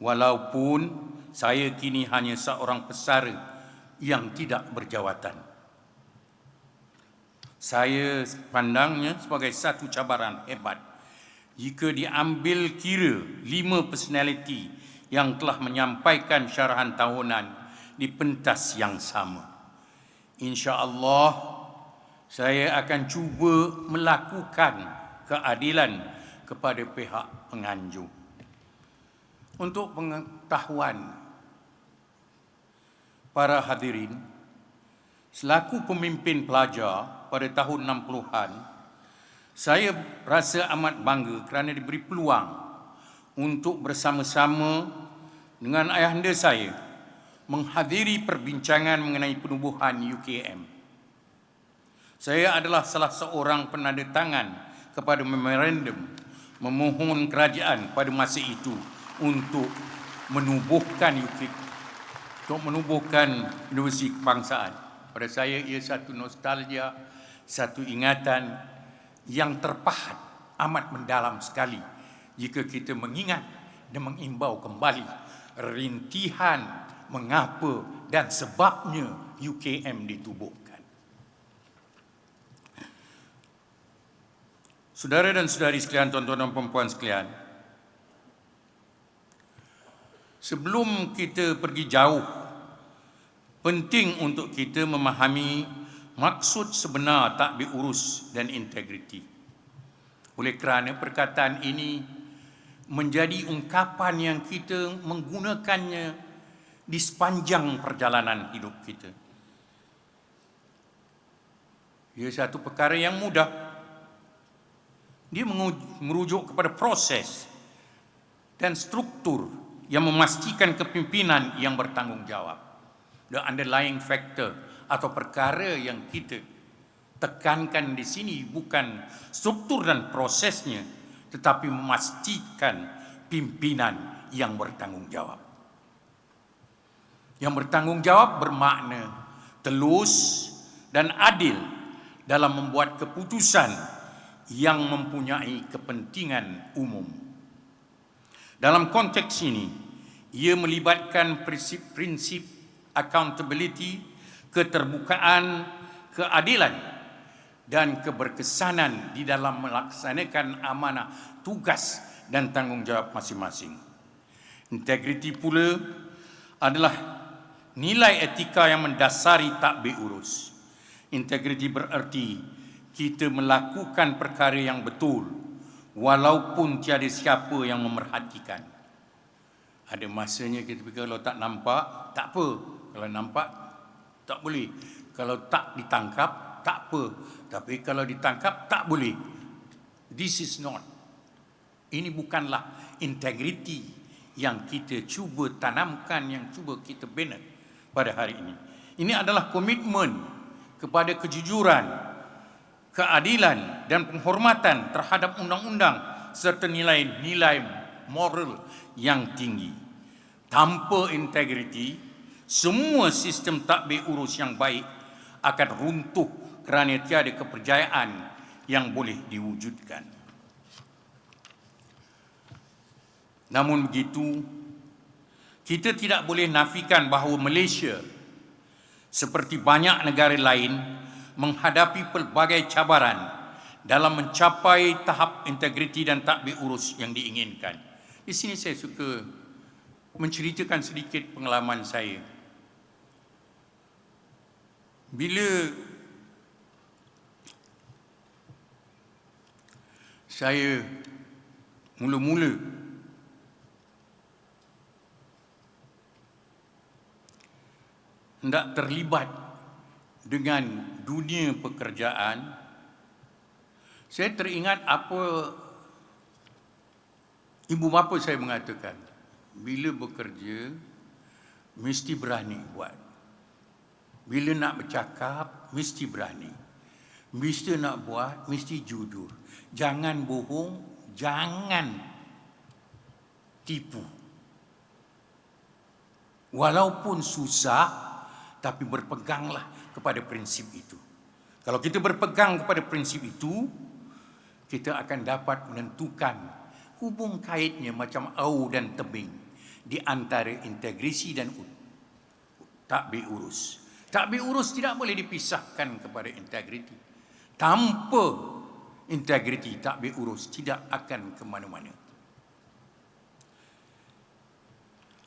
Walaupun saya kini hanya seorang pesara yang tidak berjawatan. Saya pandangnya sebagai satu cabaran hebat jika diambil kira 5 personaliti yang telah menyampaikan syarahan tahunan di pentas yang sama. InsyaAllah saya akan cuba melakukan keadilan kepada pihak penganjur. Untuk pengetahuan para hadirin, selaku pemimpin pelajar pada tahun 60-an, saya rasa amat bangga kerana diberi peluang untuk bersama-sama dengan ayahanda saya menghadiri perbincangan mengenai penubuhan UKM. Saya adalah salah seorang penandatangan kepada memorandum memohon kerajaan pada masa itu untuk menubuhkan UKM, untuk menubuhkan Universiti Kebangsaan. Pada saya ia satu nostalgia, satu ingatan yang terpahat amat mendalam sekali jika kita mengingat dan mengimbau kembali rintihan mengapa dan sebabnya UKM ditubuhkan. Saudara dan saudari sekalian, tuan-tuan dan puan-puan sekalian, sebelum kita pergi jauh, penting untuk kita memahami maksud sebenar takbir urus dan integriti. Oleh kerana perkataan ini menjadi ungkapan yang kita menggunakannya di sepanjang perjalanan hidup kita. Ia satu perkara yang mudah. Dia merujuk kepada proses dan struktur yang memastikan kepimpinan yang bertanggungjawab. The underlying factor atau perkara yang kita tekankan di sini bukan struktur dan prosesnya, tetapi memastikan pimpinan yang bertanggungjawab. Yang bertanggungjawab bermakna telus dan adil dalam membuat keputusan yang mempunyai kepentingan umum. Dalam konteks ini, ia melibatkan prinsip accountability, keterbukaan, keadilan dan keberkesanan di dalam melaksanakan amanah tugas dan tanggungjawab masing-masing. Integriti pula adalah nilai etika yang mendasari takbir urus. Integriti bererti kita melakukan perkara yang betul walaupun tiada siapa yang memerhatikan. Ada masanya kita fikir kalau tak nampak, tak apa. Kalau nampak, tak boleh. Kalau tak ditangkap, tak apa. Tapi kalau ditangkap, tak boleh. This is not. Ini bukanlah integriti yang kita cuba tanamkan, yang cuba kita bina pada hari ini. Ini adalah komitmen kepada kejujuran, keadilan dan penghormatan terhadap undang-undang serta nilai-nilai moral yang tinggi. Tanpa integriti, semua sistem takbir urus yang baik akan runtuh kerana tiada kepercayaan yang boleh diwujudkan. Namun begitu, kita tidak boleh nafikan bahawa Malaysia seperti banyak negara lain menghadapi pelbagai cabaran dalam mencapai tahap integriti dan takbir urus yang diinginkan. Di sini saya suka menceritakan sedikit pengalaman saya. Bila saya mula-mula hendak terlibat dengan dunia pekerjaan, saya teringat apa ibu bapa saya mengatakan, bila bekerja mesti berani buat. Bila nak bercakap mesti berani. Mesti nak buat mesti jujur. Jangan bohong, jangan tipu. Walaupun susah, tapi berpeganglah kepada prinsip itu. Kalau kita berpegang kepada prinsip itu, kita akan dapat menentukan hubung kaitnya macam au dan tebing di antara integriti dan takbir urus. Takbir urus tidak boleh dipisahkan kepada integriti. Tanpa integriti, takbir urus tidak akan ke mana-mana.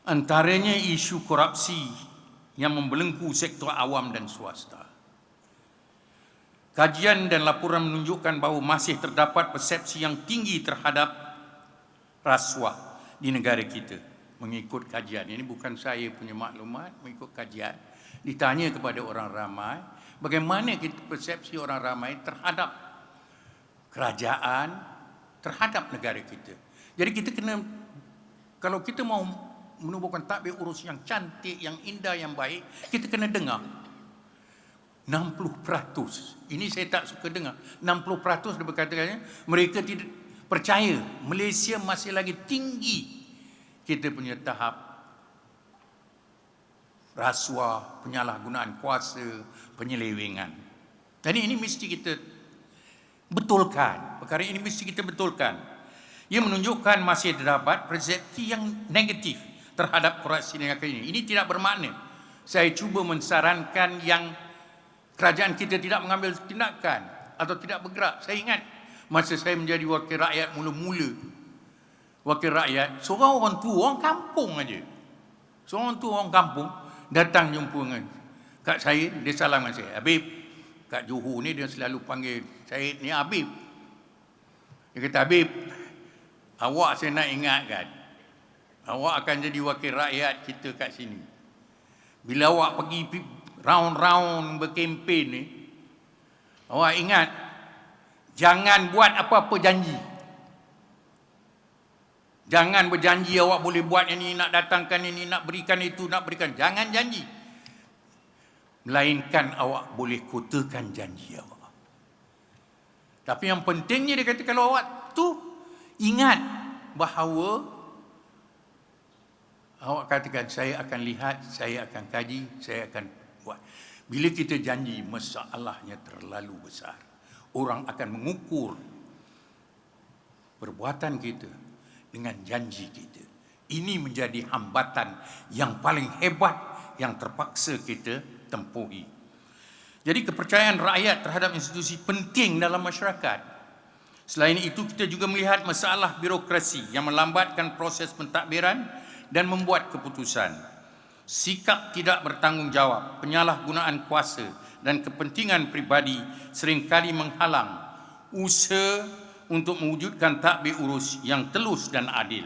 Antaranya isu korupsi yang membelenggu sektor awam dan swasta. Kajian dan laporan menunjukkan bahawa masih terdapat persepsi yang tinggi terhadap rasuah di negara kita. Mengikut kajian, ini bukan saya punya maklumat, mengikut kajian, ditanya kepada orang ramai, bagaimana persepsi orang ramai terhadap kerajaan, terhadap negara kita. Jadi kita kena, kalau kita mau menubuhkan takbir urus yang cantik, yang indah, yang baik, kita kena dengar 60%. Ini saya tak suka dengar. 60% dia berkatakannya mereka tidak percaya Malaysia masih lagi tinggi kita punya tahap rasuah, penyalahgunaan kuasa, penyelewengan. Dan ini mesti kita betulkan. Perkara ini mesti kita betulkan. Ia menunjukkan masih terdapat persepsi yang negatif terhadap korupsi negara ini. Ini tidak bermakna saya cuba mensarankan yang kerajaan kita tidak mengambil tindakan atau tidak bergerak. Saya ingat masa saya menjadi wakil rakyat mula-mula, wakil rakyat, seorang orang tua, orang kampung aja. Seorang orang tua, orang kampung datang jumpa dengan kat saya, dia salam dengan saya. Habib, kat Johor ni dia selalu panggil saya ni Habib. Dia kata, Habib, awak saya nak ingatkan, awak akan jadi wakil rakyat kita kat sini. Bila awak pergi round-round berkempen ni, awak ingat, jangan buat apa-apa janji. Jangan berjanji awak boleh buat ini, nak datangkan ini, nak berikan itu, nak berikan. Jangan janji. Melainkan awak boleh kotakan janji awak. Tapi yang pentingnya dia kata, kalau awak tu ingat bahawa awak katakan, saya akan lihat, saya akan kaji, saya akan buat. Bila kita janji, masalahnya terlalu besar. Orang akan mengukur perbuatan kita dengan janji kita. Ini menjadi hambatan yang paling hebat yang terpaksa kita tempuhi. Jadi kepercayaan rakyat terhadap institusi penting dalam masyarakat. Selain itu, kita juga melihat masalah birokrasi yang melambatkan proses pentadbiran dan membuat keputusan. Sikap tidak bertanggungjawab, penyalahgunaan kuasa dan kepentingan pribadi seringkali menghalang usaha untuk mewujudkan takbir urus yang telus dan adil.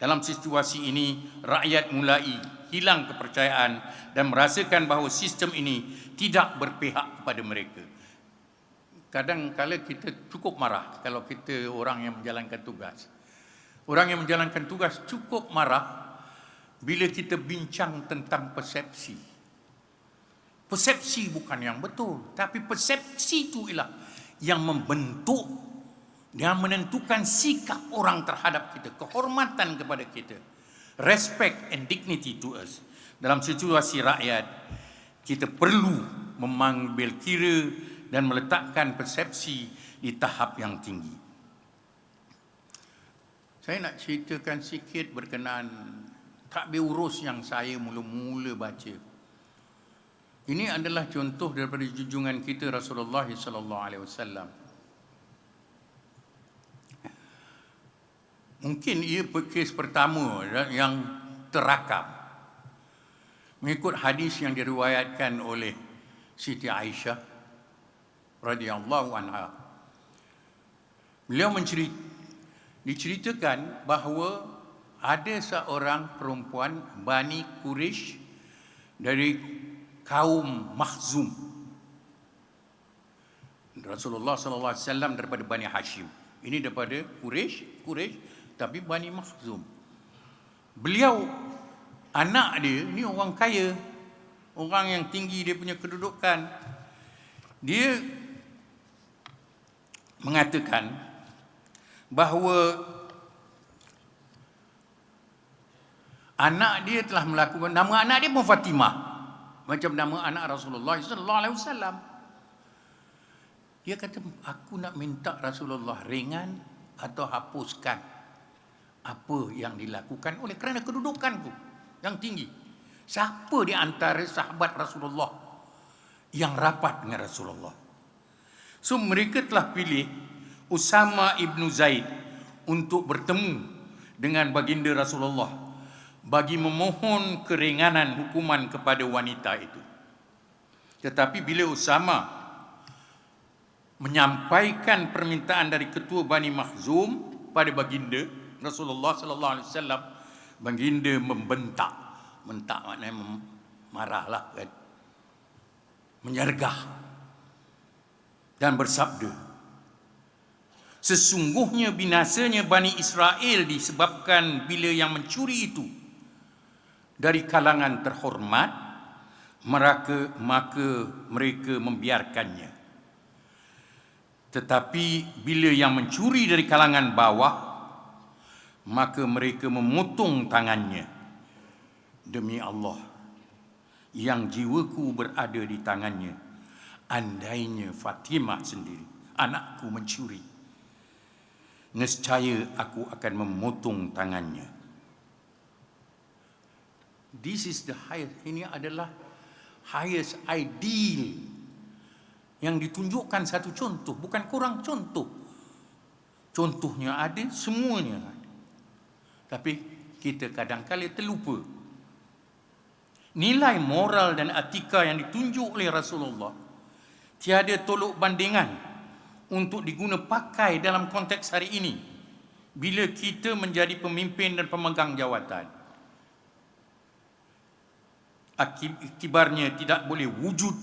Dalam situasi ini, rakyat mulai hilang kepercayaan dan merasakan bahawa sistem ini tidak berpihak kepada mereka. Kadang-kadang kita cukup marah kalau kita orang yang menjalankan tugas. Orang yang menjalankan tugas cukup marah bila kita bincang tentang persepsi. Persepsi bukan yang betul, tapi persepsi itu ialah yang membentuk dan menentukan sikap orang terhadap kita, kehormatan kepada kita, respect and dignity to us. Dalam situasi rakyat, kita perlu mengambil kira dan meletakkan persepsi di tahap yang tinggi. Saya nak ceritakan sikit berkenaan takbir urus yang saya mula-mula baca. Ini adalah contoh daripada junjungan kita Rasulullah sallallahu alaihi wasallam. Mungkin ia kes pertama yang terakam mengikut hadis yang diriwayatkan oleh Siti Aisyah radhiyallahu anha. Beliau diceritakan bahawa ada seorang perempuan Bani Quraisy dari kaum Makhzum. Rasulullah sallallahu alaihi wasallam daripada Bani Hashim. Ini daripada Quraisy, tapi Bani Makhzum. Beliau, anak dia ni orang kaya, orang yang tinggi dia punya kedudukan. Dia mengatakan bahawa anak dia telah melakukan, nama anak dia pun Fatimah, macam nama anak Rasulullah sallallahu alaihi wasallam. Dia kata, aku nak minta Rasulullah ringan atau hapuskan apa yang dilakukan oleh kerana kedudukanku yang tinggi. Siapa di antara sahabat Rasulullah yang rapat dengan Rasulullah? So mereka telah pilih Usama ibnu Zaid untuk bertemu dengan baginda Rasulullah bagi memohon keringanan hukuman kepada wanita itu. Tetapi bila Usama menyampaikan permintaan dari ketua Bani Makhzum pada baginda Rasulullah sallallahu alaihi wasallam, baginda membentak. Bentak maknanya marahlah kan. Menyergah dan bersabda, sesungguhnya binasanya Bani Israel disebabkan bila yang mencuri itu dari kalangan terhormat, maka mereka membiarkannya. Tetapi bila yang mencuri dari kalangan bawah, maka mereka memotong tangannya. Demi Allah, yang jiwaku berada di tangannya, andainya Fatimah sendiri, anakku, mencuri, nescaya aku akan memotong tangannya. This is the highest, ini adalah highest ideal yang ditunjukkan satu contoh, bukan kurang contoh. Contohnya ada, semuanya ada. Tapi kita kadang-kala terlupa. Nilai moral dan etika yang ditunjuk oleh Rasulullah tiada tolok bandingan untuk diguna pakai dalam konteks hari ini bila kita menjadi pemimpin dan pemegang jawatan. Akibatnya tidak boleh wujud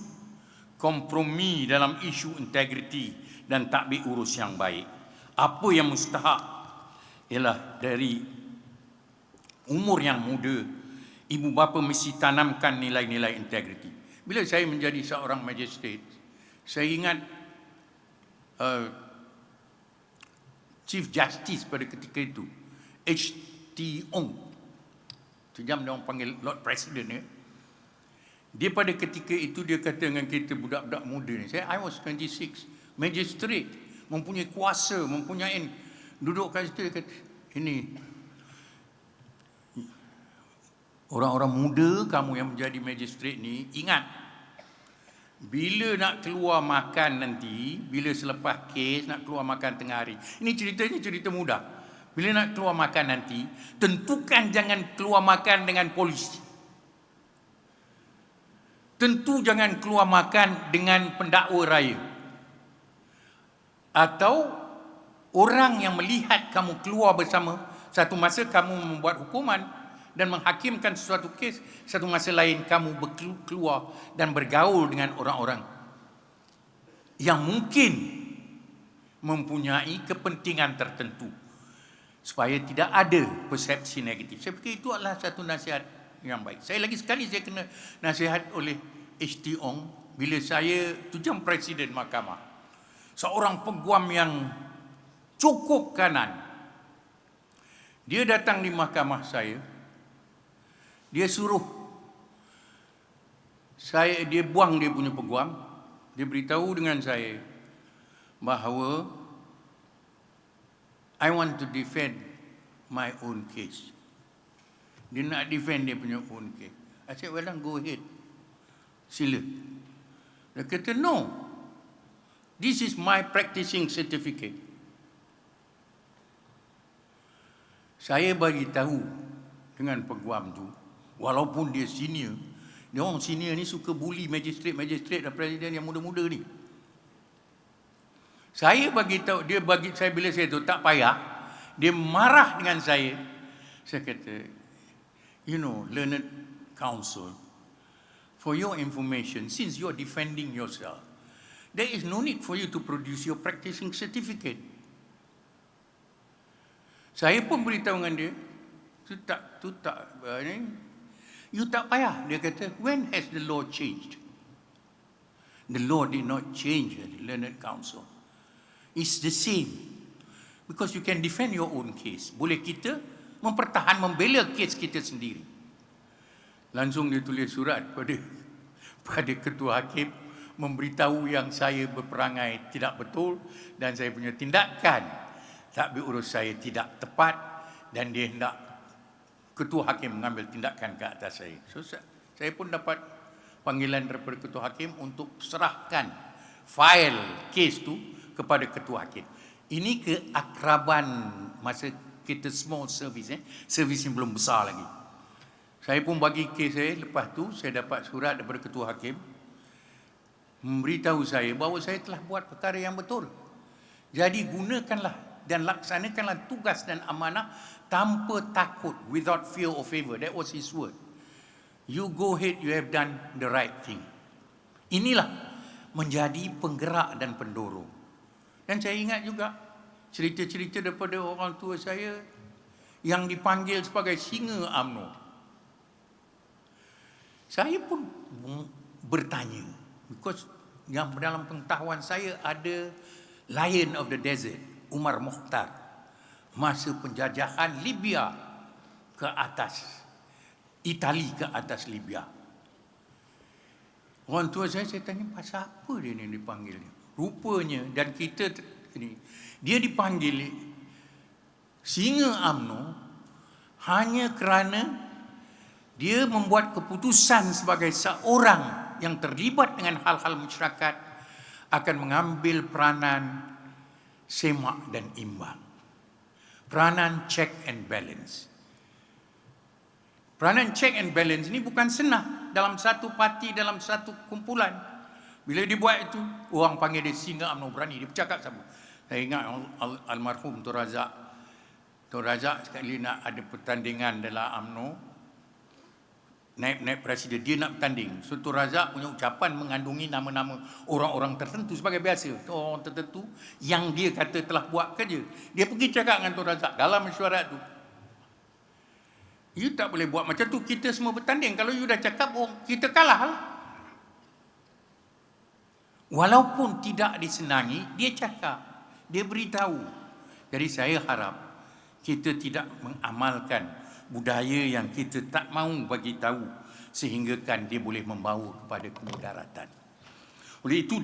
kompromi dalam isu integriti dan takbir urus yang baik. Apa yang mustahak ialah dari umur yang muda, ibu bapa mesti tanamkan nilai-nilai integriti. Bila saya menjadi seorang magistrate, saya ingat Chief Justice pada ketika itu, H.T. Ong, sejam dia orang panggil Lord President ya. Dia pada ketika itu dia kata dengan kita budak-budak muda ni, I was 26, magistrate, mempunyai kuasa, mempunyai duduk kat situ, dia kata, ini orang-orang muda kamu yang menjadi magistrate ni, ingat, bila nak keluar makan nanti, bila selepas kes nak keluar makan tengah hari, ini ceritanya cerita mudah. Bila nak keluar makan nanti, tentukan jangan keluar makan dengan polis. Tentu jangan keluar makan dengan pendakwa raya. Atau orang yang melihat kamu keluar bersama, satu masa kamu membuat hukuman dan menghakimkan sesuatu kes, satu masa lain kamu keluar dan bergaul dengan orang-orang yang mungkin mempunyai kepentingan tertentu, supaya tidak ada persepsi negatif. Saya fikir itu adalah satu nasihat yang baik. Saya lagi sekali saya kena nasihat oleh H.T. Ong bila saya tujang Presiden Mahkamah, seorang peguam yang cukup kanan. Dia datang di mahkamah saya, dia suruh saya, dia buang dia punya peguam, dia beritahu dengan saya bahawa I want to defend my own case. Dia nak defend dia punya own case. I said, well then go ahead. Sila. Dia kata, no. This is my practicing certificate. Saya bagi tahu dengan peguam tu, walaupun dia senior, dia orang senior ni suka bully magistrate dan presiden yang muda-muda ni. Saya bagi tahu, dia bagi saya bila saya tu tak payah, dia marah dengan saya. Saya kata, you know, learned counsel, for your information, since you're defending yourself, there is no need for you to produce your practicing certificate. Saya pun beritahu dengan dia, you tak payah. Dia kata, when has the law changed? The law did not change at the Learned Council. It's the same. Because you can defend your own case. Boleh kita membela kes kita sendiri. Langsung dia tulis surat pada ketua hakim, memberitahu yang saya berperangai tidak betul dan saya punya tindakan takbir urus saya tidak tepat dan dia hendak ketua hakim mengambil tindakan ke atas saya. So saya pun dapat panggilan daripada ketua hakim untuk serahkan file kes tu kepada ketua hakim. Ini keakraban masa kita small service, service yang belum besar lagi. Saya pun bagi kes saya, lepas tu saya dapat surat daripada ketua hakim memberitahu saya bahawa saya telah buat perkara yang betul. Jadi gunakanlah dan laksanakanlah tugas dan amanah tanpa takut, without fear or favor. That was his word. You go ahead, you have done the right thing. Inilah menjadi penggerak dan pendorong. Dan saya ingat juga cerita-cerita daripada orang tua saya yang dipanggil sebagai singa UMNO. Saya pun bertanya, because yang dalam pengetahuan saya ada Lion of the Desert, Umar Mokhtar, masa penjajahan Libya ke atas, Itali ke atas Libya. Orang tua saya tanya, pasal apa dia ni dipanggil? Rupanya, dan kita ini, dia dipanggil singa UMNO hanya kerana dia membuat keputusan sebagai seorang yang terlibat dengan hal-hal masyarakat akan mengambil peranan semak dan imbang. Peranan check and balance. Peranan check and balance ini bukan senang dalam satu parti, dalam satu kumpulan. Bila dibuat itu, orang panggil dia singa UMNO, berani. Dia bercakap sama. Saya ingat almarhum Tun Razak. Tun Razak sekali nak ada pertandingan dalam UMNO, naib presiden, dia nak bertanding. So Tun Razak punya ucapan mengandungi nama-nama orang-orang tertentu sebagai biasa. Orang tertentu yang dia kata telah buat kerja. Dia pergi cakap dengan Tun Razak dalam mesyuarat tu, you tak boleh buat macam tu, kita semua bertanding. Kalau you dah cakap, kita kalah lah. Walaupun tidak disenangi, dia cakap, dia beritahu. Jadi saya harap kita tidak mengamalkan budaya yang kita tak mahu bagi tahu sehinggakan dia boleh membawa kepada kemudaratan. Oleh itu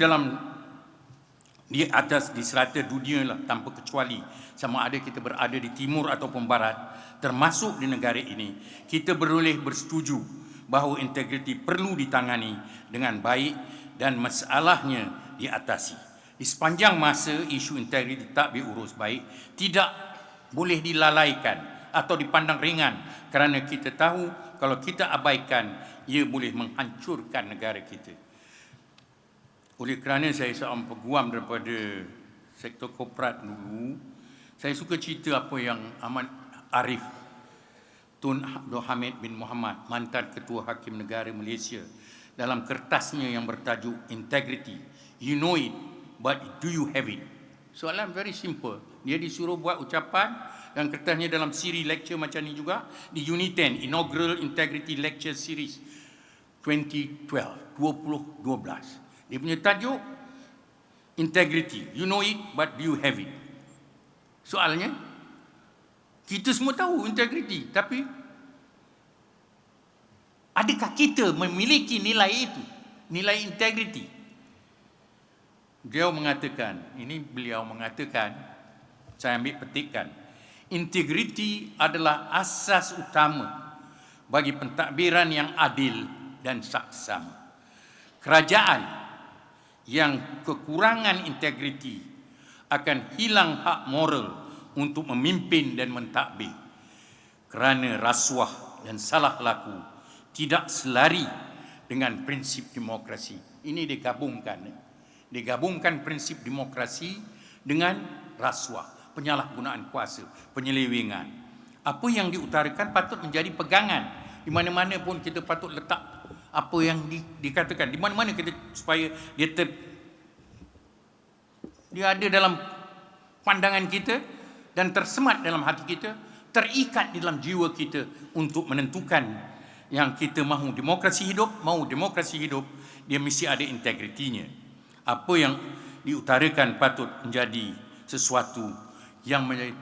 di atas di serata dunia lah tanpa kecuali, sama ada kita berada di timur ataupun barat, termasuk di negara ini, kita boleh bersetuju bahawa integriti perlu ditangani dengan baik dan masalahnya diatasi. Di sepanjang masa isu integriti tak diurus baik, tidak boleh dilalaikan atau dipandang ringan kerana kita tahu kalau kita abaikan, ia boleh menghancurkan negara kita. Oleh kerana saya seorang peguam daripada sektor korporat dulu, saya suka cerita apa yang Ahmad Arif Tun Abdul Hamid bin Muhammad, mantan Ketua Hakim Negara Malaysia, dalam kertasnya yang bertajuk Integrity, you know it, but do you have it? Soalan very simple. Dia disuruh buat ucapan dan kertasnya dalam siri lecture macam ni juga di Unit 10 Inaugural Integrity Lecture Series 2012. Dia punya tajuk Integrity, you know it, but do you have it? Soalnya, kita semua tahu integrity, tapi adakah kita memiliki nilai itu, nilai integrity? Beliau mengatakan, saya ambil petikan, integrity adalah asas utama bagi pentadbiran yang adil dan saksama. Kerajaan yang kekurangan integriti akan hilang hak moral untuk memimpin dan mentadbir kerana rasuah dan salah laku tidak selari dengan prinsip demokrasi. Ini digabungkan prinsip demokrasi dengan rasuah, penyalahgunaan kuasa, penyelewengan. Apa yang diutarakan patut menjadi pegangan. Di mana-mana pun kita patut letak apa yang dikatakan di mana-mana kita supaya dia ada dalam pandangan kita dan tersemat dalam hati kita, terikat di dalam jiwa kita untuk menentukan yang kita mahu demokrasi hidup, dia mesti ada integritinya. Apa yang diutarakan patut menjadi sesuatu yang menjadi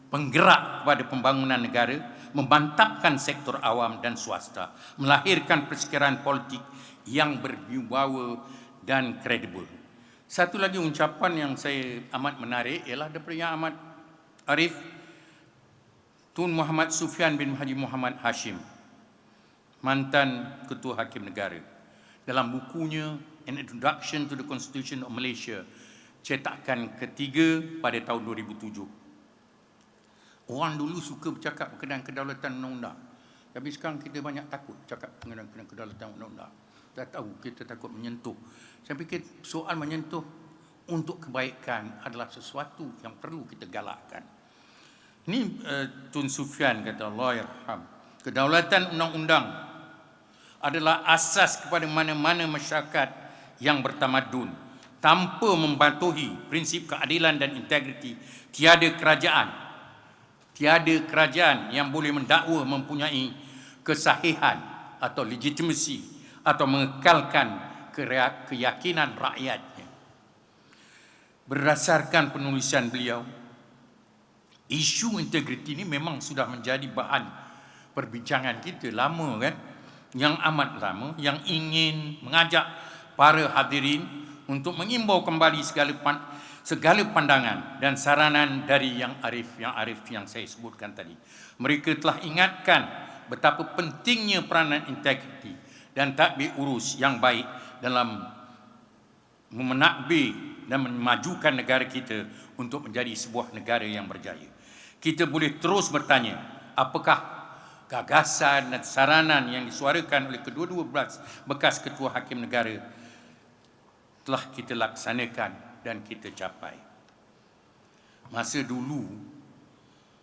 penggerak kepada pembangunan negara, memantapkan sektor awam dan swasta, melahirkan persekitaran politik yang berwibawa dan kredibel. Satu lagi ucapan yang saya amat menarik ialah daripada Yang Amat Arif Tun Muhammad Sufyan bin Haji Muhammad Hashim, mantan Ketua Hakim Negara, dalam bukunya An Introduction to the Constitution of Malaysia, cetakan ketiga pada tahun 2007. Orang dulu suka bercakap berkenaan kedaulatan undang-undang, tapi sekarang kita banyak takut cakap mengenai kedaulatan undang-undang. Tak tahu, kita takut menyentuh. Saya fikir soal menyentuh untuk kebaikan adalah sesuatu yang perlu kita galakkan. Ini Tun Sufyan kata, Allah yarham, kedaulatan undang-undang adalah asas kepada mana-mana masyarakat yang bertamadun. Tanpa mematuhi prinsip keadilan dan integriti, tiada kerajaan yang boleh mendakwa mempunyai kesahihan atau legitimasi atau mengekalkan keyakinan rakyatnya. Berdasarkan penulisan beliau, isu integriti ini memang sudah menjadi bahan perbincangan kita lama kan, yang amat lama, yang ingin mengajak para hadirin untuk mengimbau kembali segala pandangan dan saranan dari yang arif yang saya sebutkan tadi. Mereka telah ingatkan betapa pentingnya peranan integriti dan tadbir urus yang baik dalam menakbir dan memajukan negara kita untuk menjadi sebuah negara yang berjaya. Kita boleh terus bertanya, apakah gagasan dan saranan yang disuarakan oleh kedua-dua bekas ketua hakim negara telah kita laksanakan dan kita capai. Masa dulu,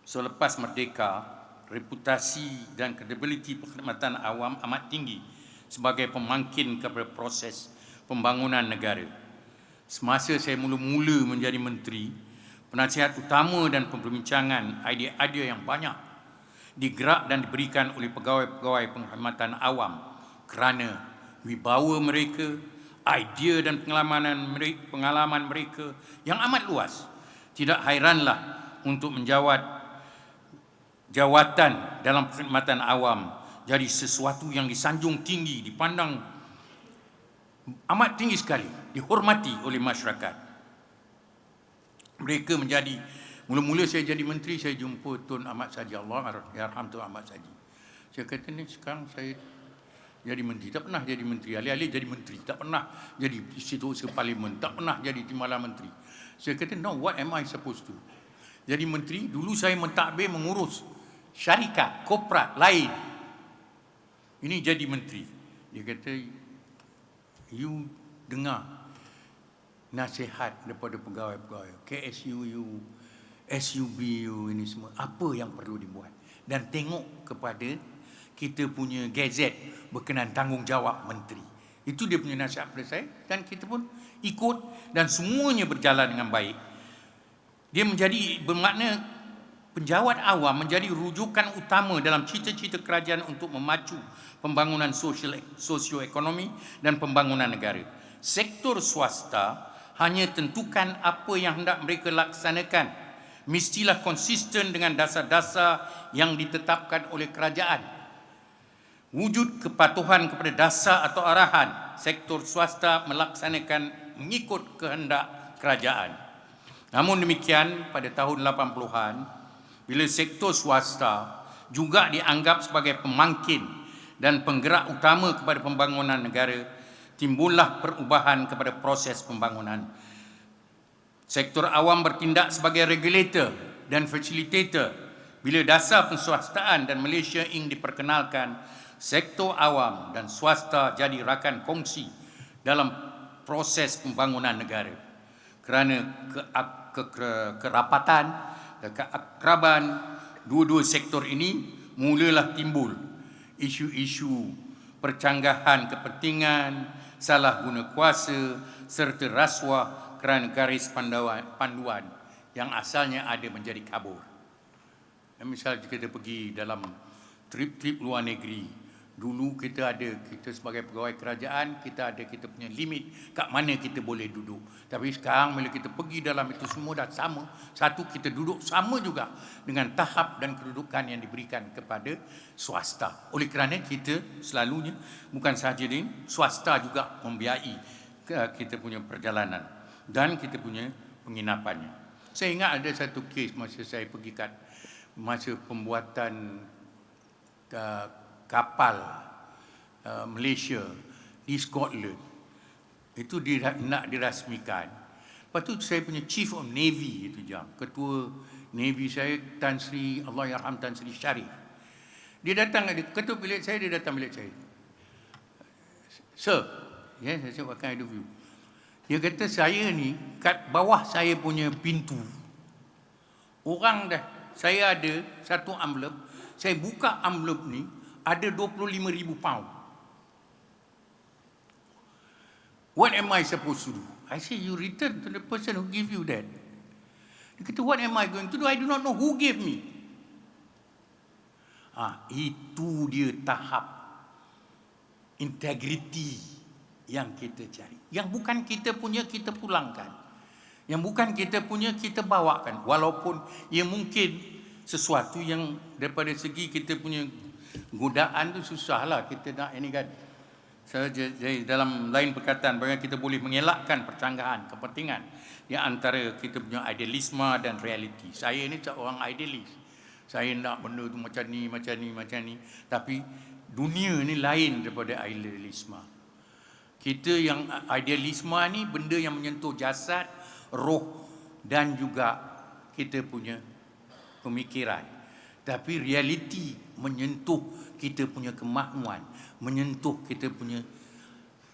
selepas merdeka, reputasi dan kredibiliti perkhidmatan awam amat tinggi sebagai pemangkin kepada proses pembangunan negara. Semasa saya mula-mula menjadi menteri, penasihat utama dan pembincangan idea-idea yang banyak digerak dan diberikan oleh pegawai-pegawai penghormatan awam kerana wibawa mereka, idea dan pengalaman mereka yang amat luas. Tidak hairanlah untuk menjawat jawatan dalam perkhidmatan awam jadi sesuatu yang disanjung tinggi, dipandang amat tinggi sekali, dihormati oleh masyarakat. Mereka menjadi, mula-mula saya jadi menteri, saya jumpa Tun Ahmad Saji, Allah yarham Tun Ahmad Saji. Saya kata ni sekarang saya jadi menteri, tak pernah jadi menteri, alih-alih jadi menteri, tak pernah jadi Setiausaha Parlimen, tak pernah jadi Timbalan Menteri. Saya kata, no, what am I supposed to? Jadi menteri, dulu saya mentadbir mengurus syarikat, korporat lain. Ini jadi menteri. Dia kata, you dengar nasihat daripada pegawai-pegawai, KSUU, SUBU ini semua, apa yang perlu dibuat. Dan tengok kepada kita punya gazet berkenaan tanggungjawab menteri. Itu dia punya nasihat pada saya dan kita pun ikut dan semuanya berjalan dengan baik. Dia menjadi bermakna penjawat awam menjadi rujukan utama dalam cita-cita kerajaan untuk memacu pembangunan sosioekonomi dan pembangunan negara. Sektor swasta hanya tentukan apa yang hendak mereka laksanakan. Mestilah konsisten dengan dasar-dasar yang ditetapkan oleh kerajaan. Wujud kepatuhan kepada dasar atau arahan sektor swasta melaksanakan mengikut kehendak kerajaan. Namun demikian, pada tahun 80-an, bila sektor swasta juga dianggap sebagai pemangkin dan penggerak utama kepada pembangunan negara, timbullah perubahan kepada proses pembangunan. Sektor awam bertindak sebagai regulator dan facilitator. Bila dasar penswastaan dan Malaysia ingin diperkenalkan, sektor awam dan swasta jadi rakan kongsi dalam proses pembangunan negara. Kerana kerapatan dan keakraban dua-dua sektor ini, mulalah timbul isu-isu percanggahan kepentingan, salah guna kuasa serta rasuah kerana garis panduan yang asalnya ada menjadi kabur. Misal kita pergi dalam trip-trip luar negeri, dulu kita sebagai pegawai kerajaan, kita punya limit kat mana kita boleh duduk. Tapi sekarang bila kita pergi dalam itu semua dah sama. Satu, kita duduk sama juga dengan tahap dan kedudukan yang diberikan kepada swasta. Oleh kerana kita selalunya bukan sahaja ini, swasta juga membiayai kita punya perjalanan dan kita punya penginapannya. Saya ingat ada satu kes masa saya pergi masa pembuatan kapal Malaysia di Scotland. Itu nak dirasmikan. Lepas tu saya punya Chief of Navy itu Ketua Navy saya Tan Sri Allahyarham Tan Sri Sharif. Dia datang, ketua bilik saya, dia datang bilik saya. Sir, saya cakap what kind of you? Dia kata saya ni kat bawah saya punya pintu. Saya ada satu envelope, saya buka envelope ni ada 25,000 pound. What am I supposed to do? I say, you return to the person who give you that. Dia kata, what am I going to do? I do not know who gave me. Itu dia tahap integriti yang kita cari. Yang bukan kita punya, kita pulangkan. Yang bukan kita punya, kita bawakan. Walaupun ia mungkin sesuatu yang daripada segi kita punya godaan tu susahlah kita nak ini kan. Jadi dalam lain perkataan, bagaimana kita boleh mengelakkan percanggahan kepentingan di antara kita punya idealisme dan realiti. Saya ni seorang idealis. Saya nak benda tu macam ni. Tapi dunia ni lain daripada idealisme. Kita yang idealisme ni benda yang menyentuh jasad, roh dan juga kita punya pemikiran. Tapi realiti menyentuh kita punya kemahuan, menyentuh kita punya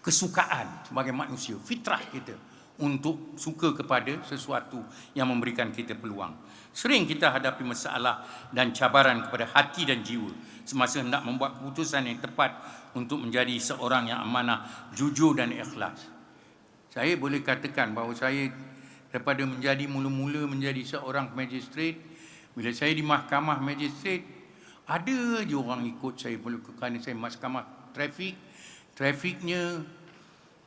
kesukaan sebagai manusia, fitrah kita untuk suka kepada sesuatu yang memberikan kita peluang. Sering kita hadapi masalah dan cabaran kepada hati dan jiwa semasa hendak membuat keputusan yang tepat untuk menjadi seorang yang amanah, jujur dan ikhlas. Saya boleh katakan bahawa saya daripada mula-mula menjadi seorang magistrate, bila saya di mahkamah magistrate, ada je orang ikut saya kerana saya mahkamah trafiknya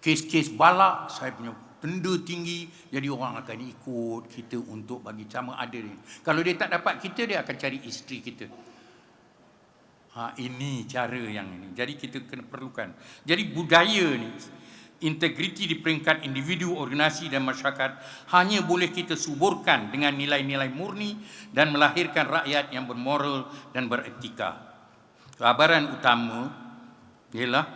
kes-kes balak, saya punya denda tinggi, jadi orang akan ikut kita untuk bagi sama ada ni. Kalau dia tak dapat kita, dia akan cari isteri kita. Ini cara yang ini. Jadi kita kena perlukan. Jadi budaya ni, integriti di peringkat individu, organisasi dan masyarakat hanya boleh kita suburkan dengan nilai-nilai murni dan melahirkan rakyat yang bermoral dan beretika. Cabaran utama ialah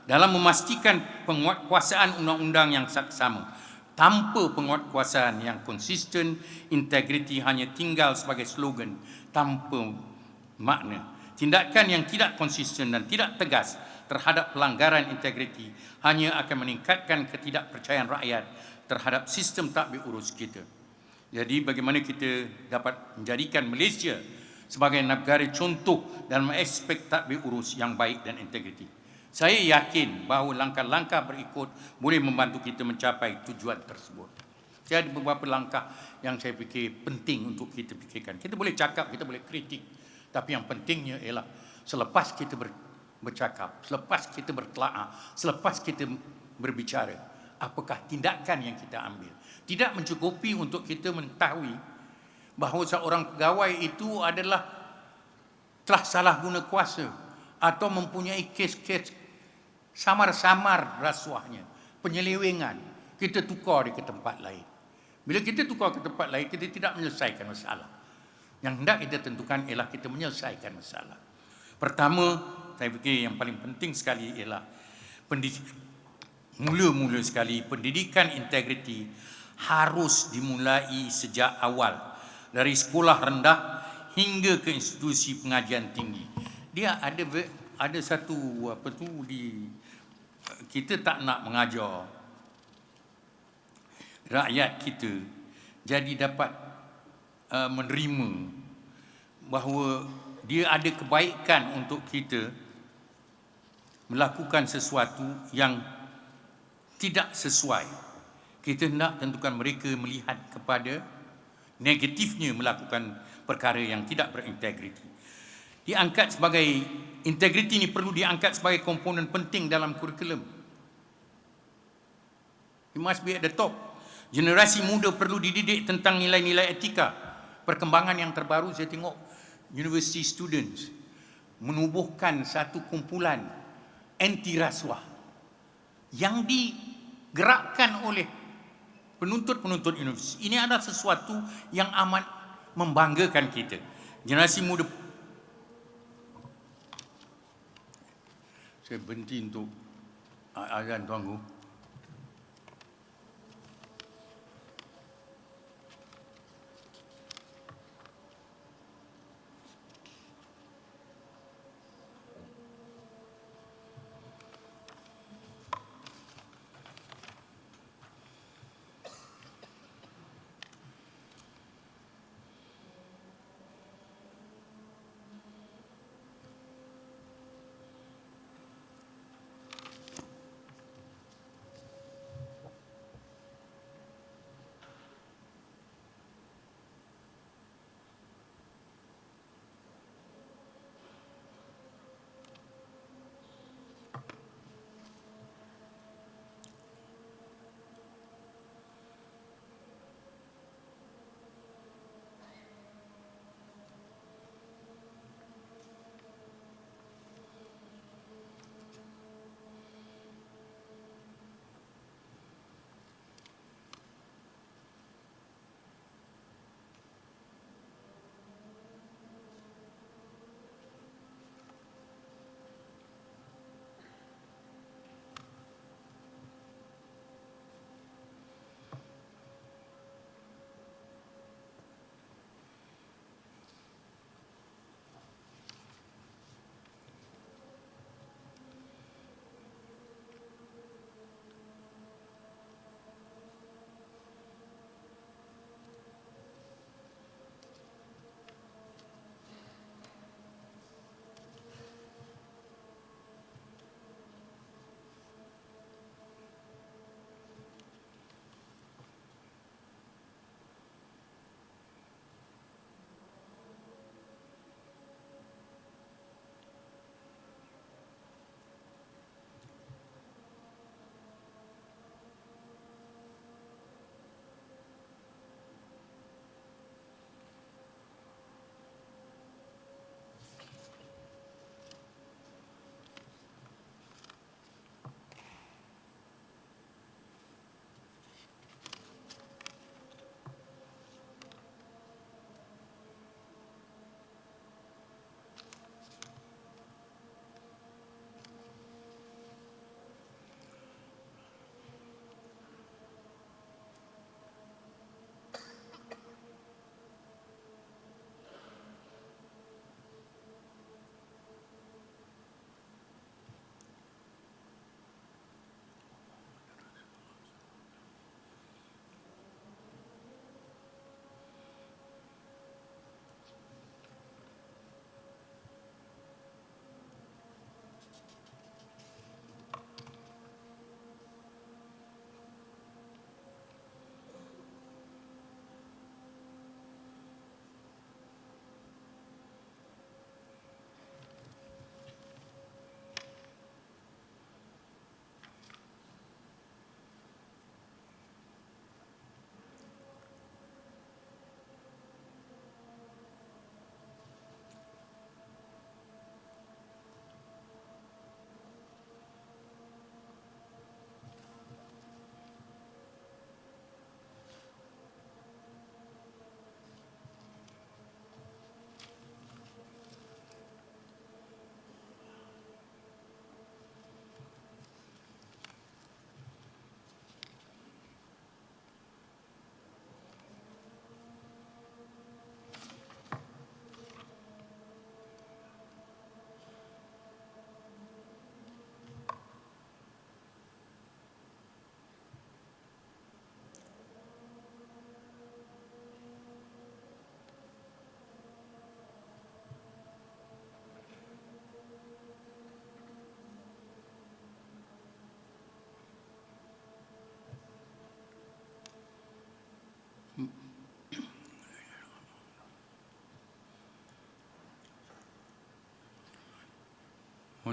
dalam memastikan penguatkuasaan undang-undang yang saksama. Tanpa penguatkuasaan yang konsisten, integriti hanya tinggal sebagai slogan tanpa makna. Tindakan yang tidak konsisten dan tidak tegas terhadap pelanggaran integriti hanya akan meningkatkan ketidakpercayaan rakyat terhadap sistem tadbir urus kita. Jadi bagaimana kita dapat menjadikan Malaysia sebagai negara contoh dan mengaspek tadbir urus yang baik dan integriti. Saya yakin bahawa langkah-langkah berikut boleh membantu kita mencapai tujuan tersebut. Saya ada beberapa langkah yang saya fikir penting untuk kita fikirkan. Kita boleh cakap, kita boleh kritik, tapi yang pentingnya ialah selepas kita bercakap, selepas kita bertelaah, selepas kita berbicara, apakah tindakan yang kita ambil. Tidak mencukupi untuk kita mengetahui bahawa seorang pegawai itu adalah telah salah guna kuasa atau mempunyai kes-kes samar-samar rasuahnya, penyelewengan. Kita tukar dia ke tempat lain. Bila kita tukar ke tempat lain, kita tidak menyelesaikan masalah. Yang hendak kita tentukan ialah kita menyelesaikan masalah. Pertama, saya fikir yang paling penting sekali ialah mula-mula sekali pendidikan integriti harus dimulai sejak awal, dari sekolah rendah hingga ke institusi pengajian tinggi. Dia ada satu kita tak nak mengajar rakyat kita jadi dapat menerima bahawa dia ada kebaikan untuk kita melakukan sesuatu yang tidak sesuai. Kita hendak tentukan mereka melihat kepada negatifnya melakukan perkara yang tidak berintegriti. Diangkat sebagai integriti ini perlu diangkat sebagai komponen penting dalam kurikulum. It must be at the top. Generasi muda perlu dididik tentang nilai-nilai etika. Perkembangan yang terbaru saya tengok university students menubuhkan satu kumpulan anti rasuah yang digerakkan oleh penuntut-penuntut universiti. Ini adalah sesuatu yang amat membanggakan kita. Generasi muda. Saya berhenti untuk azan tuanku.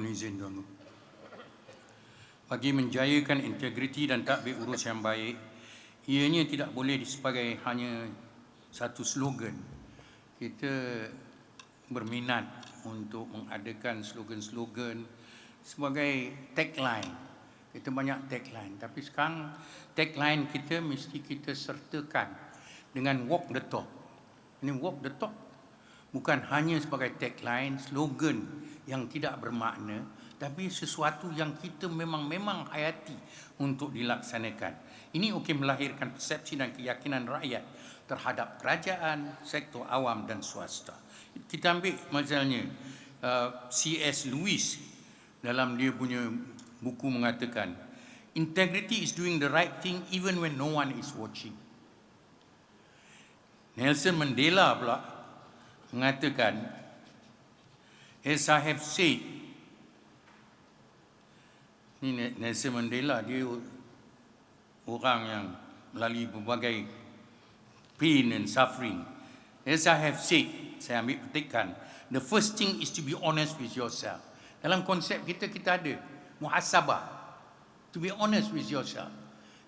Mohon izin tuan. Bagi menjayakan integriti dan tadbir urus yang baik, ianya tidak boleh sebagai hanya satu slogan. Kita berminat untuk mengadakan slogan-slogan sebagai tagline. Kita banyak tagline, tapi sekarang tagline kita mesti kita sertakan dengan walk the talk. Ini walk the talk bukan hanya sebagai tagline, slogan yang tidak bermakna, tapi sesuatu yang kita memang hayati untuk dilaksanakan. Ini melahirkan persepsi dan keyakinan rakyat terhadap kerajaan, sektor awam dan swasta. Kita ambil misalnya C.S. Lewis dalam dia punya buku mengatakan, integrity is doing the right thing even when no one is watching. Nelson Mandela pula mengatakan, as I have said, ini Nelson Mandela, dia orang yang melalui berbagai pain and suffering. As I have said, saya ambil petikan, the first thing is to be honest with yourself. Dalam konsep kita ada muhasabah, to be honest with yourself.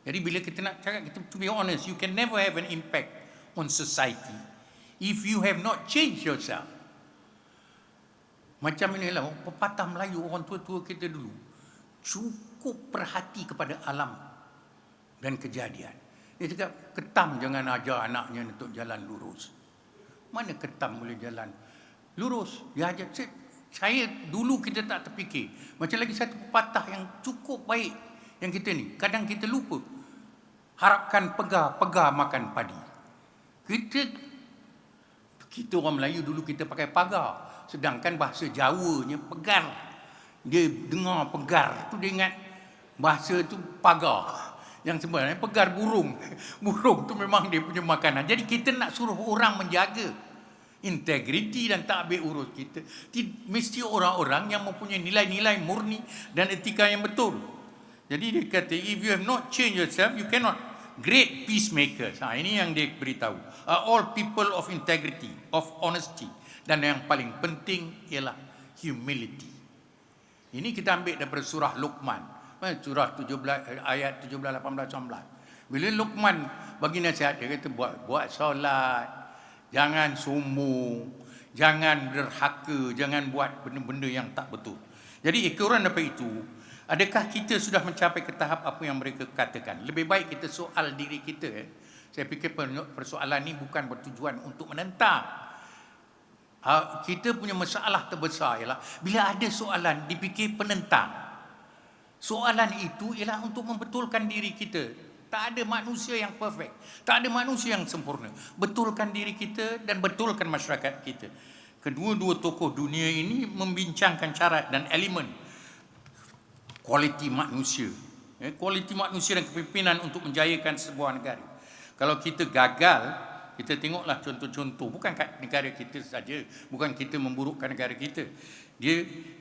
Jadi bila kita nak cakap kita to be honest, you can never have an impact on society if you have not changed yourself. Macam inilah pepatah Melayu orang tua-tua kita dulu, cukup perhati kepada alam dan kejadian. Dia cakap, ketam jangan ajar anaknya untuk jalan lurus. Mana ketam boleh jalan lurus? Dia ajar. Saya dulu kita tak terfikir. Macam lagi satu pepatah yang cukup baik yang kita ni, kadang kita lupa. Harapkan pegar makan padi. Kita orang Melayu dulu kita pakai pagar. Sedangkan bahasa Jawanya pegar. Dia dengar pegar tu dia ingat bahasa tu pagar. Yang sebenarnya pegar burung. Burung tu memang dia punya makanan. Jadi kita nak suruh orang menjaga integriti dan takbir urus kita. Mesti orang-orang yang mempunyai nilai-nilai murni dan etika yang betul. Jadi dia kata, if you have not changed yourself, you cannot. Great peacemakers. Ini yang dia beritahu. Are all people of integrity, of honesty. Dan yang paling penting ialah humility. Ini kita ambil daripada surah Luqman. Surah 17, ayat 17, 18, 19. Bila Luqman bagi nasihat, dia kata buat solat, jangan sombong, jangan derhaka, jangan buat benda-benda yang tak betul. Jadi ukuran daripada itu, adakah kita sudah mencapai ke tahap apa yang mereka katakan? Lebih baik kita soal diri kita. Saya fikir persoalan ini bukan bertujuan untuk menentang. Kita punya masalah terbesar ialah bila ada soalan dipikir penentang. Soalan itu ialah untuk membetulkan diri kita. Tak ada manusia yang perfect. Tak ada manusia yang sempurna. Betulkan diri kita dan betulkan masyarakat kita. Kedua-dua tokoh dunia ini membincangkan syarat dan elemen kualiti manusia. Kualiti manusia dan kepimpinan untuk menjayakan sebuah negara. Kalau kita gagal, kita tengoklah contoh-contoh. Bukan kat negara kita saja. Bukan kita memburukkan negara kita.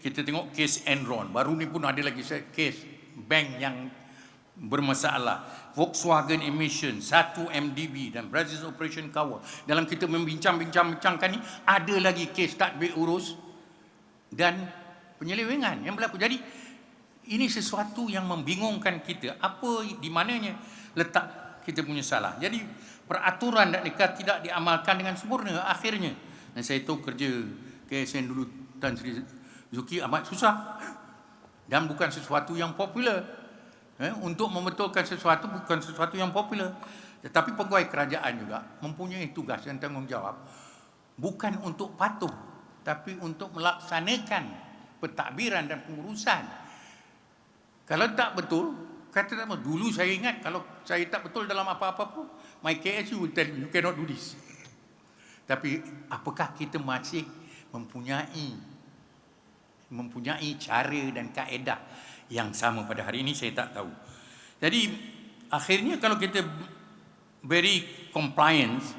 Kita tengok kes Enron. Baru ni pun ada lagi kes bank yang bermasalah. Volkswagen Emission, 1 MDB dan Brazil Operation Kawal. Dalam kita membincang-bincangkan ni, ada lagi kes tadbir urus dan penyelewengan yang berlaku. Jadi, ini sesuatu yang membingungkan kita. Apa di mananya letak kita punya salah. Jadi, peraturan dan dekat tidak diamalkan dengan sempurna akhirnya. Dan saya tahu kerja KSN dulu Tan Sri Zuki amat susah. Dan bukan sesuatu yang popular. Untuk membetulkan sesuatu bukan sesuatu yang popular. Tetapi pegawai kerajaan juga mempunyai tugas dan tanggungjawab. Bukan untuk patuh, tapi untuk melaksanakan pentadbiran dan pengurusan. Kalau tak betul, kata tak betul. Dulu saya ingat kalau saya tak betul dalam apa-apa pun, my KSU will tell you cannot do this. Tapi apakah kita masih mempunyai cara dan kaedah yang sama pada hari ini, saya tak tahu. Jadi akhirnya kalau kita very compliance,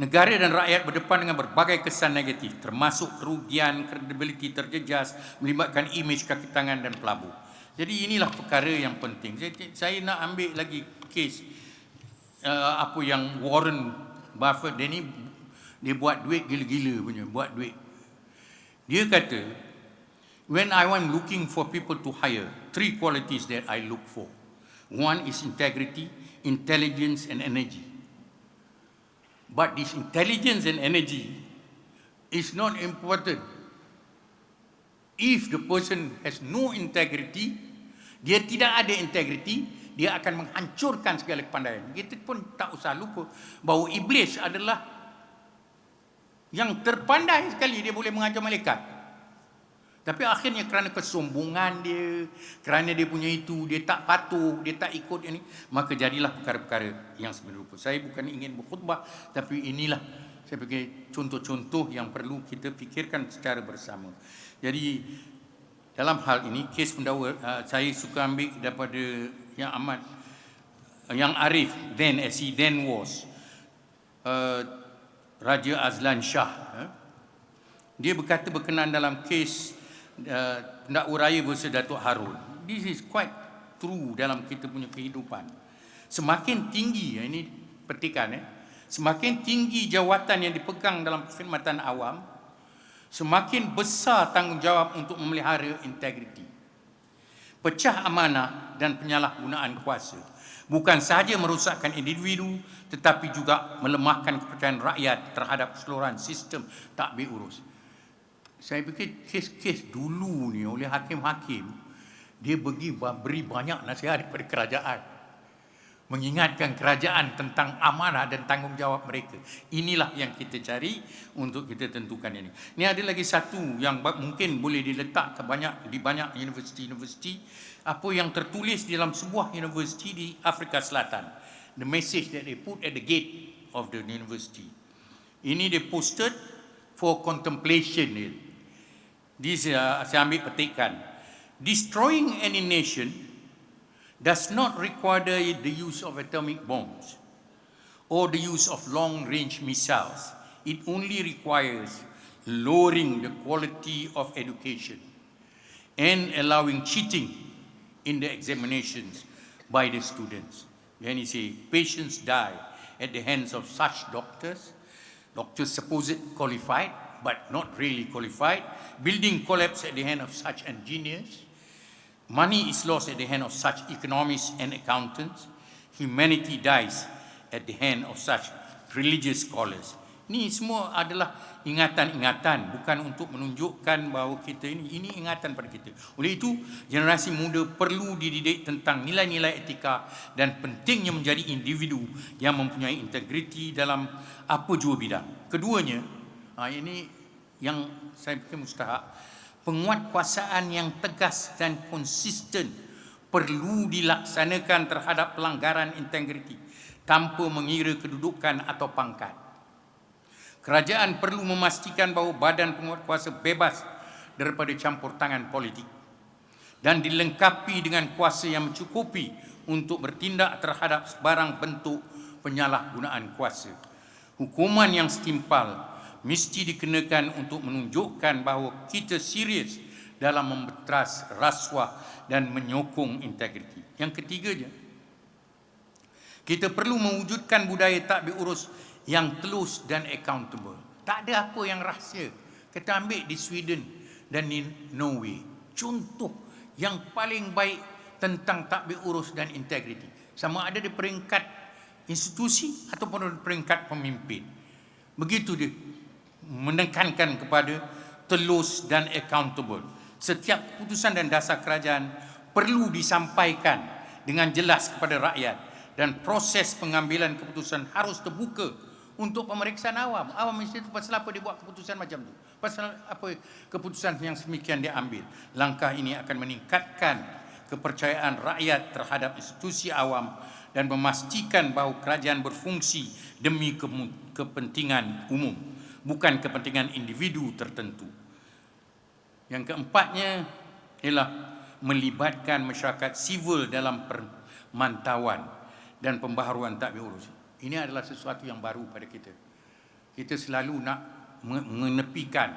negara dan rakyat berdepan dengan berbagai kesan negatif, termasuk kerugian, kredibiliti terjejas, melibatkan imej kaki tangan dan pelabur. Jadi inilah perkara yang penting. Saya nak ambil lagi kes apa yang Warren Buffett dia buat duit gila-gila punya, buat duit. Dia kata When I am looking for people to hire, 3 qualities that I look for. One is integrity, intelligence, and energy. But this intelligence and energy is not important. If the person has no integrity, dia tidak ada integrity, dia akan menghancurkan segala kepandaian. Kita pun tak usah lupa bahawa iblis adalah yang terpandai sekali, dia boleh mengajar malaikat. Tapi akhirnya kerana kesombongan dia, kerana dia punya itu, dia tak patuh, dia tak ikut ini, maka jadilah perkara-perkara yang sebenarnya. Saya bukan ingin berkhutbah, tapi inilah saya fikir contoh-contoh yang perlu kita fikirkan secara bersama. Jadi dalam hal ini kes pendakwa, saya suka ambil daripada yang amat yang arif then, as he then was, Raja Azlan Shah. Dia berkata berkenaan dalam kes pendakwa raya versus Datuk Harun. This is quite true dalam kita punya kehidupan. Semakin tinggi, ini petikan, semakin tinggi jawatan yang dipegang dalam perkhidmatan awam, semakin besar tanggungjawab untuk memelihara integriti. Pecah amanah dan penyalahgunaan kuasa bukan sahaja merosakkan individu, tetapi juga melemahkan kepercayaan rakyat terhadap keseluruhan sistem tadbir urus. Saya fikir kes-kes dulu ni oleh hakim-hakim, dia beri banyak nasihat kepada kerajaan, mengingatkan kerajaan tentang amanah dan tanggungjawab mereka. Inilah yang kita cari untuk kita tentukan ini. Ini ada lagi satu yang mungkin boleh diletak di banyak universiti-universiti, apa yang tertulis di dalam sebuah universiti di Afrika Selatan. The message that they put at the gate of the university. Ini they posted for contemplation. This saya ambil petikan. Destroying any nation does not require the use of atomic bombs or the use of long-range missiles. It only requires lowering the quality of education and allowing cheating in the examinations by the students. Then he say, patients die at the hands of such doctors supposed qualified, but not really qualified. Building collapse at the hand of such engineers. Money is lost at the hand of such economists and accountants. Humanity dies at the hand of such religious scholars. Ini semua adalah ingatan-ingatan, bukan untuk menunjukkan bahawa kita ini ingatan pada kita. Oleh itu, generasi muda perlu dididik tentang nilai-nilai etika dan pentingnya menjadi individu yang mempunyai integriti dalam apa jua bidang. Keduanya, ini yang saya fikir mustahak, penguatkuasaan yang tegas dan konsisten perlu dilaksanakan terhadap pelanggaran integriti tanpa mengira kedudukan atau pangkat. Kerajaan perlu memastikan bahawa badan penguatkuasa bebas daripada campur tangan politik dan dilengkapi dengan kuasa yang mencukupi untuk bertindak terhadap sebarang bentuk penyalahgunaan kuasa. Hukuman yang setimpal mesti dikenakan untuk menunjukkan bahawa kita serius dalam memberantas rasuah dan menyokong integriti. Yang ketiganya, kita perlu mewujudkan budaya tadbir urus yang telus dan accountable. Tak ada apa yang rahsia. Kita ambil di Sweden dan di Norway, contoh yang paling baik tentang tadbir urus dan integriti. Sama ada di peringkat institusi ataupun di peringkat pemimpin. Begitu dia menekankan kepada telus dan accountable. Setiap keputusan dan dasar kerajaan perlu disampaikan dengan jelas kepada rakyat dan proses pengambilan keputusan harus terbuka untuk pemeriksaan awam. Awam mesti tahu pasal apa dia buat keputusan macam tu. Pasal apa keputusan yang semikian dia ambil. Langkah ini akan meningkatkan kepercayaan rakyat terhadap institusi awam dan memastikan bahawa kerajaan berfungsi demi kepentingan umum, bukan kepentingan individu tertentu. Yang keempatnya ialah melibatkan masyarakat sivil dalam pemantauan dan pembaharuan tadbir urus. Ini adalah sesuatu yang baru pada kita. Kita selalu nak menepikan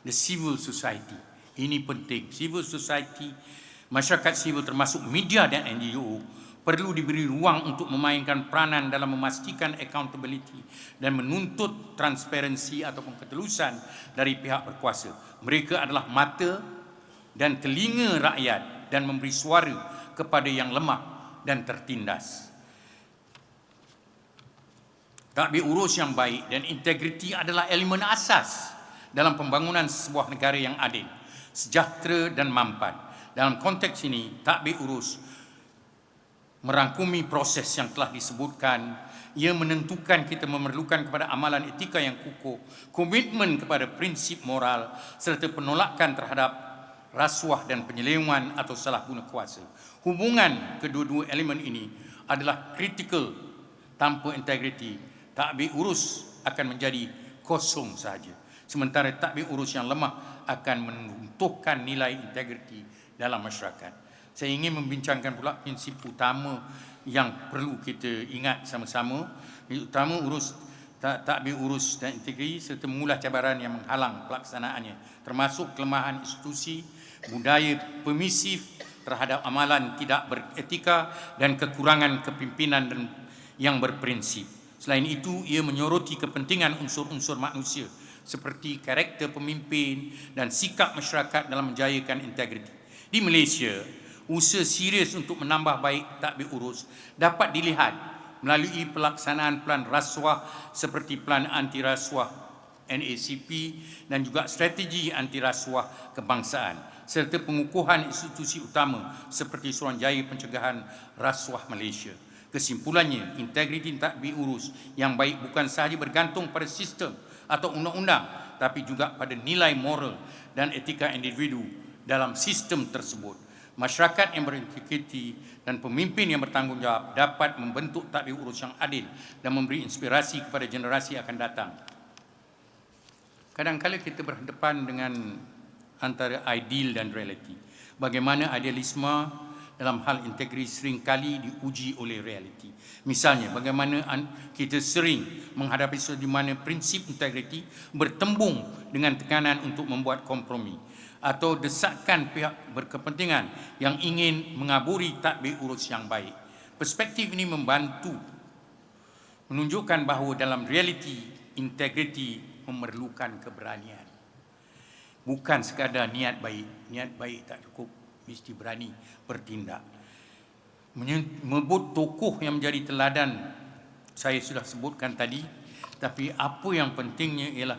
the civil society. Ini penting. Civil society, masyarakat sivil termasuk media dan NGO perlu diberi ruang untuk memainkan peranan dalam memastikan accountability dan menuntut transparansi ataupun ketelusan dari pihak berkuasa. Mereka adalah mata, dan telinga rakyat dan memberi suara kepada yang lemah dan tertindas. Tadbir urus yang baik dan integriti adalah elemen asas dalam pembangunan sebuah negara yang adil, sejahtera dan mampan. Dalam konteks ini, tadbir urus merangkumi proses yang telah disebutkan. Ia menentukan kita memerlukan kepada amalan etika yang kukuh, komitmen kepada prinsip moral serta penolakan terhadap rasuah dan penyelewengan atau salah guna kuasa. Hubungan kedua-dua elemen ini adalah kritikal. Tanpa integriti, tadbir urus akan menjadi kosong sahaja. Sementara tadbir urus yang lemah akan menuntuhkan nilai integriti dalam masyarakat. Saya ingin membincangkan pula prinsip utama yang perlu kita ingat sama-sama, utama tadbir urus dan integriti serta mengulas cabaran yang menghalang pelaksanaannya, termasuk kelemahan institusi, budaya permisif terhadap amalan tidak beretika dan kekurangan kepimpinan yang berprinsip. Selain itu, ia menyoroti kepentingan unsur-unsur manusia seperti karakter pemimpin dan sikap masyarakat dalam menjayakan integriti. Di Malaysia, usaha serius untuk menambah baik tadbir urus dapat dilihat melalui pelaksanaan pelan rasuah seperti pelan anti rasuah NACP dan juga strategi anti rasuah kebangsaan serta pengukuhan institusi utama seperti Suruhanjaya Pencegahan Rasuah Malaysia. Kesimpulannya, integriti tadbir urus yang baik bukan sahaja bergantung pada sistem atau undang-undang, tapi juga pada nilai moral dan etika individu dalam sistem tersebut. Masyarakat yang berintegriti dan pemimpin yang bertanggungjawab dapat membentuk tadbir urus yang adil dan memberi inspirasi kepada generasi akan datang. Kadang-kadang kita berhadapan dengan antara ideal dan realiti. Bagaimana idealisme dalam hal integriti seringkali diuji oleh realiti. Misalnya, bagaimana kita sering menghadapi di mana prinsip integriti bertembung dengan tekanan untuk membuat kompromi atau desakan pihak berkepentingan yang ingin mengaburi tadbir urus yang baik. Perspektif ini membantu menunjukkan bahawa dalam realiti integriti memerlukan keberanian. Bukan sekadar niat baik tak cukup, mesti berani bertindak. Menyebut tokoh yang menjadi teladan saya sudah sebutkan tadi, tapi apa yang pentingnya ialah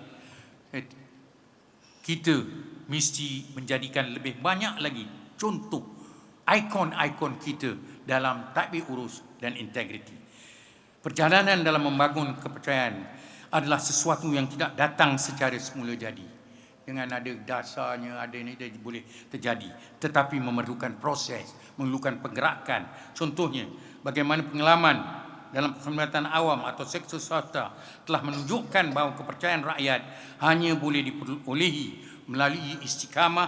kita mesti menjadikan lebih banyak lagi contoh ikon-ikon kita dalam tadbir urus dan integriti. Perjalanan dalam membangun kepercayaan adalah sesuatu yang tidak datang secara semula jadi. Dengan ada dasarnya, ada ini boleh terjadi. Tetapi memerlukan proses, memerlukan pergerakan. Contohnya, bagaimana pengalaman dalam perkhidmatan awam atau sektor swasta telah menunjukkan bahawa kepercayaan rakyat hanya boleh diperolehi melalui istiqamah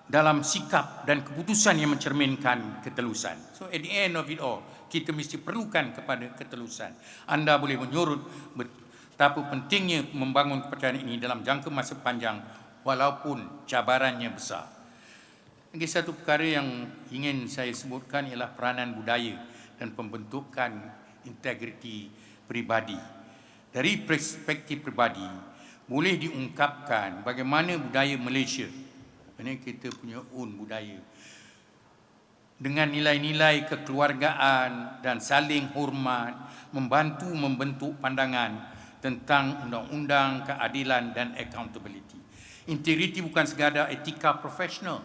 dalam sikap dan keputusan yang mencerminkan ketelusan. So at the end of it all, kita mesti perlukan kepada ketelusan. Anda boleh menyorot betapa pentingnya membangun kepercayaan ini dalam jangka masa panjang walaupun cabarannya besar. Lagi satu perkara yang ingin saya sebutkan ialah peranan budaya dan pembentukan integriti peribadi. Dari perspektif peribadi, boleh diungkapkan bagaimana budaya Malaysia, ini kita punya own budaya, dengan nilai-nilai kekeluargaan dan saling hormat, membantu membentuk pandangan tentang undang-undang, keadilan dan accountability. Integriti bukan sekadar etika profesional,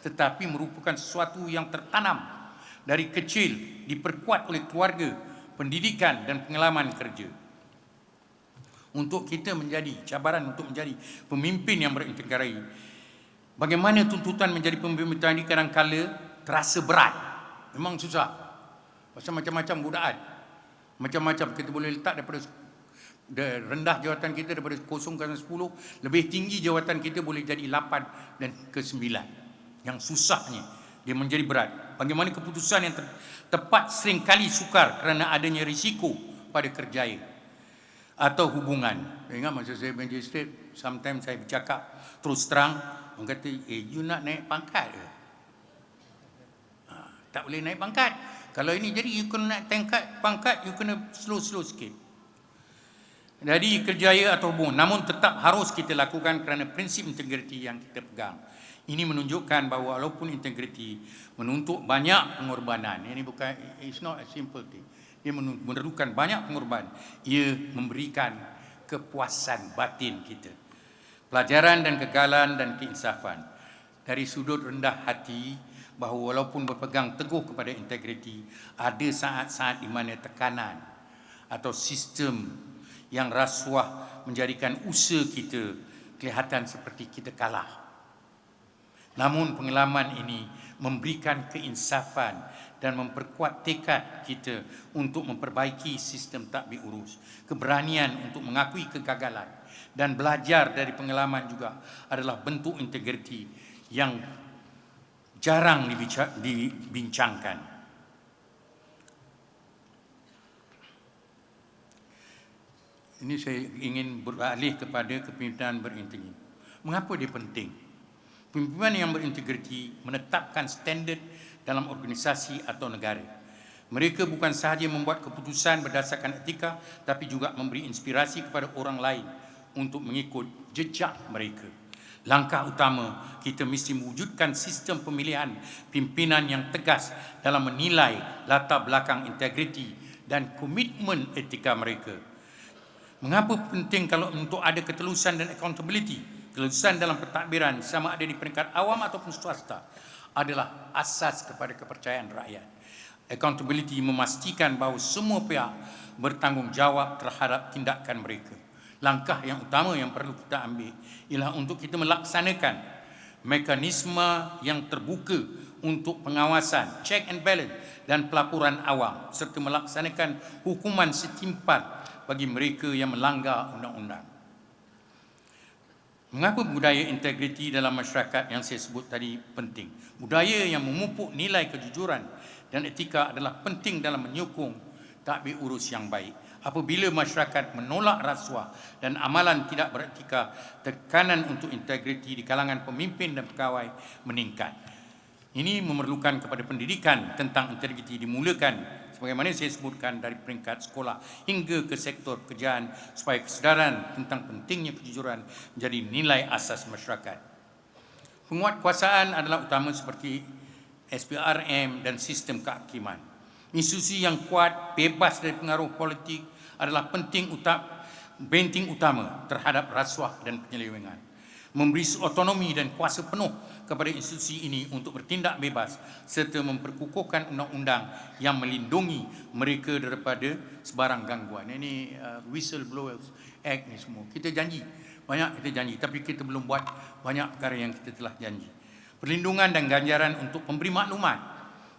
tetapi merupakan sesuatu yang tertanam dari kecil, diperkuat oleh keluarga, pendidikan dan pengalaman kerja. Untuk kita menjadi cabaran untuk menjadi pemimpin yang berintegritas. Bagaimana tuntutan menjadi pemimpin tadi kadang-kala terasa berat. Memang susah. Pasal macam-macam godaan. Macam-macam kita boleh letak daripada rendah jawatan kita daripada 0 ke 10, lebih tinggi jawatan kita boleh jadi 8 dan ke 9. Yang susahnya dia menjadi berat. Bagaimana keputusan yang tepat seringkali sukar kerana adanya risiko pada kerjaya atau hubungan. Ingat masa saya magistrate, sometimes saya bercakap terus terang, orang kata, you nak naik pangkat ke? Tak boleh naik pangkat. Kalau ini jadi, you kena naik pangkat, you kena slow-slow sikit. Jadi kerjaya atau hubungan, namun tetap harus kita lakukan kerana prinsip integriti yang kita pegang, Ini menunjukkan bahawa walaupun integriti menuntut banyak pengorbanan, ini bukan, it's not a simple thing. Dia memerlukan banyak pengorbanan. Ia memberikan kepuasan batin kita. Pelajaran dan kegagalan dan keinsafan. Dari sudut rendah hati, bahawa walaupun berpegang teguh kepada integriti, ada saat-saat di mana tekanan atau sistem yang rasuah menjadikan usaha kita kelihatan seperti kita kalah. Namun pengalaman ini memberikan keinsafan dan memperkuat tekad kita untuk memperbaiki sistem tadbir urus. Keberanian untuk mengakui kegagalan dan belajar dari pengalaman juga adalah bentuk integriti yang jarang dibincangkan. Ini saya ingin beralih kepada kepimpinan berintegriti. Mengapa dia penting? Pimpinan yang berintegriti menetapkan standard dalam organisasi atau negara. Mereka bukan sahaja membuat keputusan berdasarkan etika, tapi juga memberi inspirasi kepada orang lain untuk mengikut jejak mereka. Langkah utama, kita mesti mewujudkan sistem pemilihan pimpinan yang tegas dalam menilai latar belakang integriti dan komitmen etika mereka. Mengapa penting kalau untuk ada ketelusan dan accountability? Ketelusan dalam pentadbiran, sama ada di peringkat awam ataupun swasta, adalah asas kepada kepercayaan rakyat. Accountability memastikan bahawa semua pihak bertanggungjawab terhadap tindakan mereka. Langkah yang utama yang perlu kita ambil ialah untuk kita melaksanakan mekanisme yang terbuka untuk pengawasan, check and balance dan pelaporan awam, serta melaksanakan hukuman setimpal bagi mereka yang melanggar undang-undang. Mengapa budaya integriti dalam masyarakat yang saya sebut tadi penting? Budaya yang memupuk nilai kejujuran dan etika adalah penting dalam menyokong tadbir urus yang baik. Apabila masyarakat menolak rasuah dan amalan tidak beretika, tekanan untuk integriti di kalangan pemimpin dan pegawai meningkat. Ini memerlukan kepada pendidikan tentang integriti dimulakan sebagaimana saya sebutkan dari peringkat sekolah hingga ke sektor pekerjaan supaya kesedaran tentang pentingnya kejujuran menjadi nilai asas masyarakat. Penguatkuasaan adalah utama seperti SPRM dan sistem kehakiman. Institusi yang kuat, bebas dari pengaruh politik adalah benteng utama terhadap rasuah dan penyelewengan. Memberi otonomi dan kuasa penuh kepada institusi ini untuk bertindak bebas serta memperkukuhkan undang-undang yang melindungi mereka daripada sebarang gangguan. Ini Whistleblowers Act ni semua. Kita janji, banyak kita janji, tapi kita belum buat banyak perkara yang kita telah janji. Perlindungan dan ganjaran untuk pemberi maklumat.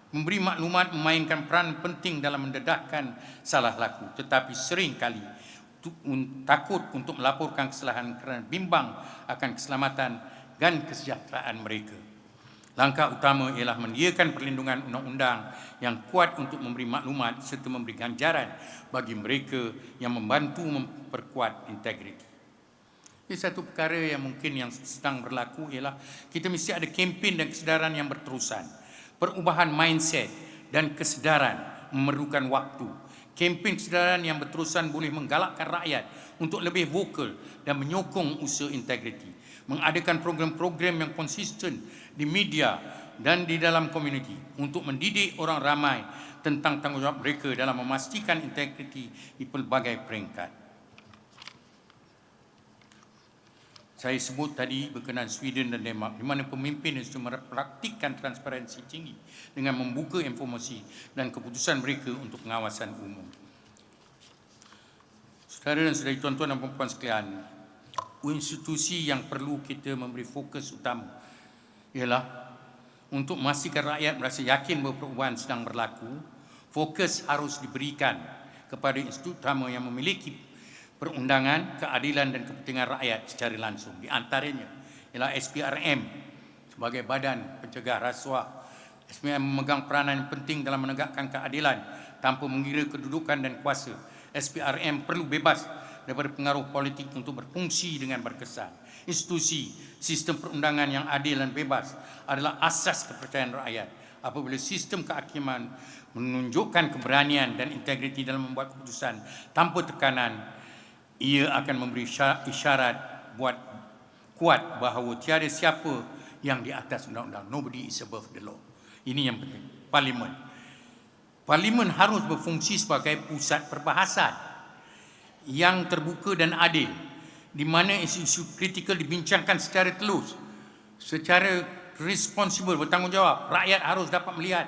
Memberi maklumat memainkan peran penting dalam mendedahkan salah laku, tetapi sering kali takut untuk melaporkan kesalahan kerana bimbang akan keselamatan dan kesejahteraan mereka. Langkah utama ialah menyediakan perlindungan undang-undang yang kuat untuk memberi maklumat serta memberi ganjaran bagi mereka yang membantu memperkuat integriti. Ini satu perkara yang mungkin yang sedang berlaku ialah kita mesti ada kempen dan kesedaran yang berterusan. Perubahan mindset dan kesedaran memerlukan waktu. Kempen kesedaran yang berterusan boleh menggalakkan rakyat untuk lebih vokal dan menyokong usaha integriti. Mengadakan program-program yang konsisten di media dan di dalam komuniti untuk mendidik orang ramai tentang tanggungjawab mereka dalam memastikan integriti di pelbagai peringkat. Saya sebut tadi berkenaan Sweden dan Denmark, di mana pemimpin itu mempraktikkan transparansi tinggi dengan membuka informasi dan keputusan mereka untuk pengawasan umum. Saudara dan saudari, tuan-tuan dan puan-puan sekalian, institusi yang perlu kita memberi fokus utama ialah untuk memastikan rakyat merasa yakin bahawa perubahan sedang berlaku. Fokus harus diberikan kepada institusi utama yang memiliki perundangan, keadilan dan kepentingan rakyat secara langsung. Di antaranya ialah SPRM sebagai badan pencegah rasuah. SPRM memegang peranan yang penting dalam menegakkan keadilan tanpa mengira kedudukan dan kuasa. SPRM perlu bebas daripada pengaruh politik untuk berfungsi dengan berkesan. Institusi sistem perundangan yang adil dan bebas adalah asas kepercayaan rakyat. Apabila sistem kehakiman menunjukkan keberanian dan integriti dalam membuat keputusan tanpa tekanan, ia akan memberi isyarat buat kuat bahawa tiada siapa yang di atas undang-undang. Nobody is above the law. Ini yang penting. Parlimen. Parlimen harus berfungsi sebagai pusat perbahasan yang terbuka dan adil, di mana isu-isu kritikal dibincangkan secara telus, secara responsible, bertanggungjawab. Rakyat harus dapat melihat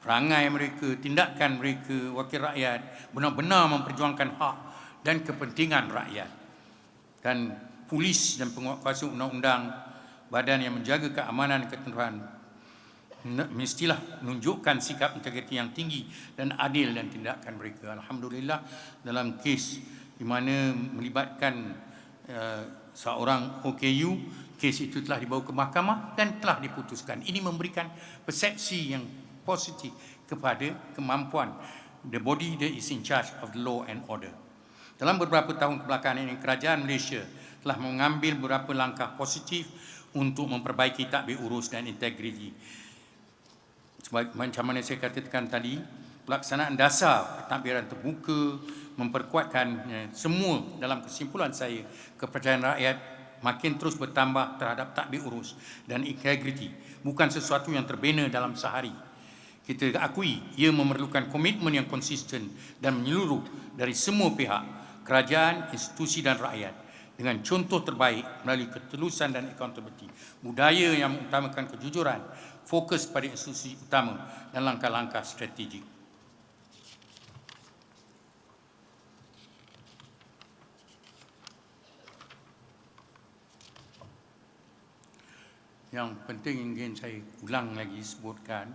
perangai mereka, tindakan mereka, wakil rakyat benar-benar memperjuangkan hak dan kepentingan rakyat. Dan polis dan penguatkuasa undang-undang, badan yang menjaga keamanan dan ketenteraan, mestilah menunjukkan sikap integriti yang tinggi dan adil dan tindakan mereka. Alhamdulillah, dalam kes di mana melibatkan seorang OKU, kes itu telah dibawa ke mahkamah dan telah diputuskan. Ini memberikan persepsi yang positif kepada kemampuan the body that is in charge of the law and order. Dalam beberapa tahun kebelakangan ini, kerajaan Malaysia telah mengambil beberapa langkah positif untuk memperbaiki tadbir urus dan integriti. Macam mana saya katakan tadi, pelaksanaan dasar pentadbiran terbuka, memperkuatkan semua. Dalam kesimpulan saya, kepercayaan rakyat makin terus bertambah terhadap tadbir urus dan integriti. Bukan sesuatu yang terbina dalam sehari. Kita akui ia memerlukan komitmen yang konsisten dan menyeluruh dari semua pihak, kerajaan, institusi dan rakyat, dengan contoh terbaik melalui ketulusan dan accountability, budaya yang mengutamakan kejujuran, fokus pada institusi utama dan langkah-langkah strategik. Yang penting ingin saya ulang lagi sebutkan,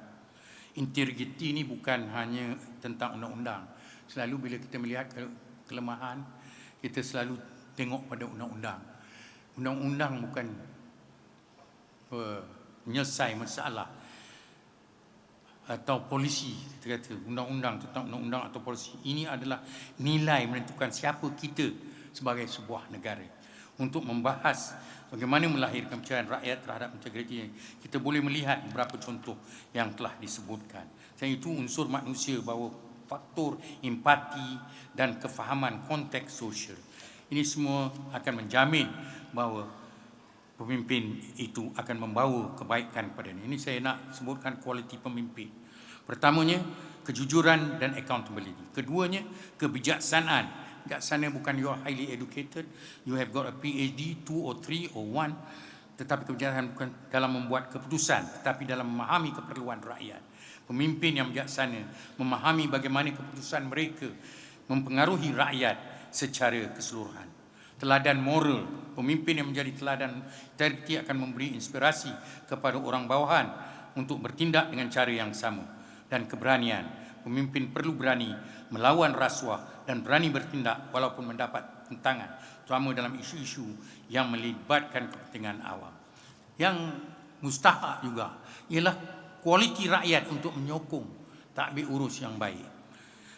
integriti ini bukan hanya tentang undang-undang. Selalu bila kita melihat kelemahan, kita selalu tengok pada undang-undang. Undang-undang bukan menyelesai masalah atau polisi. Kita kata undang-undang tentang undang-undang atau polisi. Ini adalah nilai menentukan siapa kita sebagai sebuah negara. Untuk membahas bagaimana melahirkan kepercayaan rakyat terhadap integriti, kita boleh melihat beberapa contoh yang telah disebutkan. Dan itu unsur manusia, bahawa faktor empati dan kefahaman konteks sosial. Ini semua akan menjamin bahawa pemimpin itu akan membawa kebaikan pada ini. Ini saya nak sebutkan kualiti pemimpin. Pertamanya, kejujuran dan accountability. Keduanya, kebijaksanaan. Bijaksana bukan you are highly educated, you have got a PhD, 2 or 3 or 1, tetapi kebijaksanaan bukan dalam membuat keputusan, tetapi dalam memahami keperluan rakyat. Pemimpin yang bijaksana memahami bagaimana keputusan mereka mempengaruhi rakyat secara keseluruhan. Teladan moral, pemimpin yang menjadi teladan integriti akan memberi inspirasi kepada orang bawahan untuk bertindak dengan cara yang sama. Dan keberanian, pemimpin perlu berani melawan rasuah dan berani bertindak walaupun mendapat tentangan, terutama dalam isu-isu yang melibatkan kepentingan awam. Yang mustahak juga ialah kualiti rakyat untuk menyokong tadbir urus yang baik.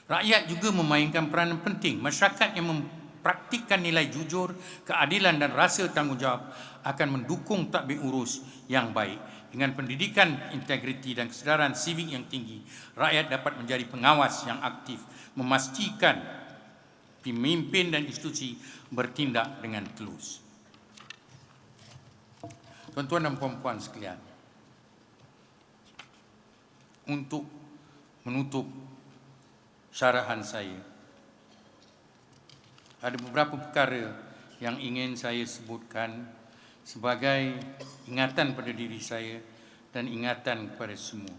Rakyat juga memainkan peranan penting. Masyarakat yang mempraktikkan nilai jujur, keadilan dan rasa tanggungjawab akan mendukung tadbir urus yang baik. Dengan pendidikan integriti dan kesedaran sivik yang tinggi, rakyat dapat menjadi pengawas yang aktif, memastikan pemimpin dan institusi bertindak dengan telus. Tuan-tuan dan puan-puan sekalian, untuk menutup syarahan saya, ada beberapa perkara yang ingin saya sebutkan sebagai ingatan pada diri saya dan ingatan kepada semua.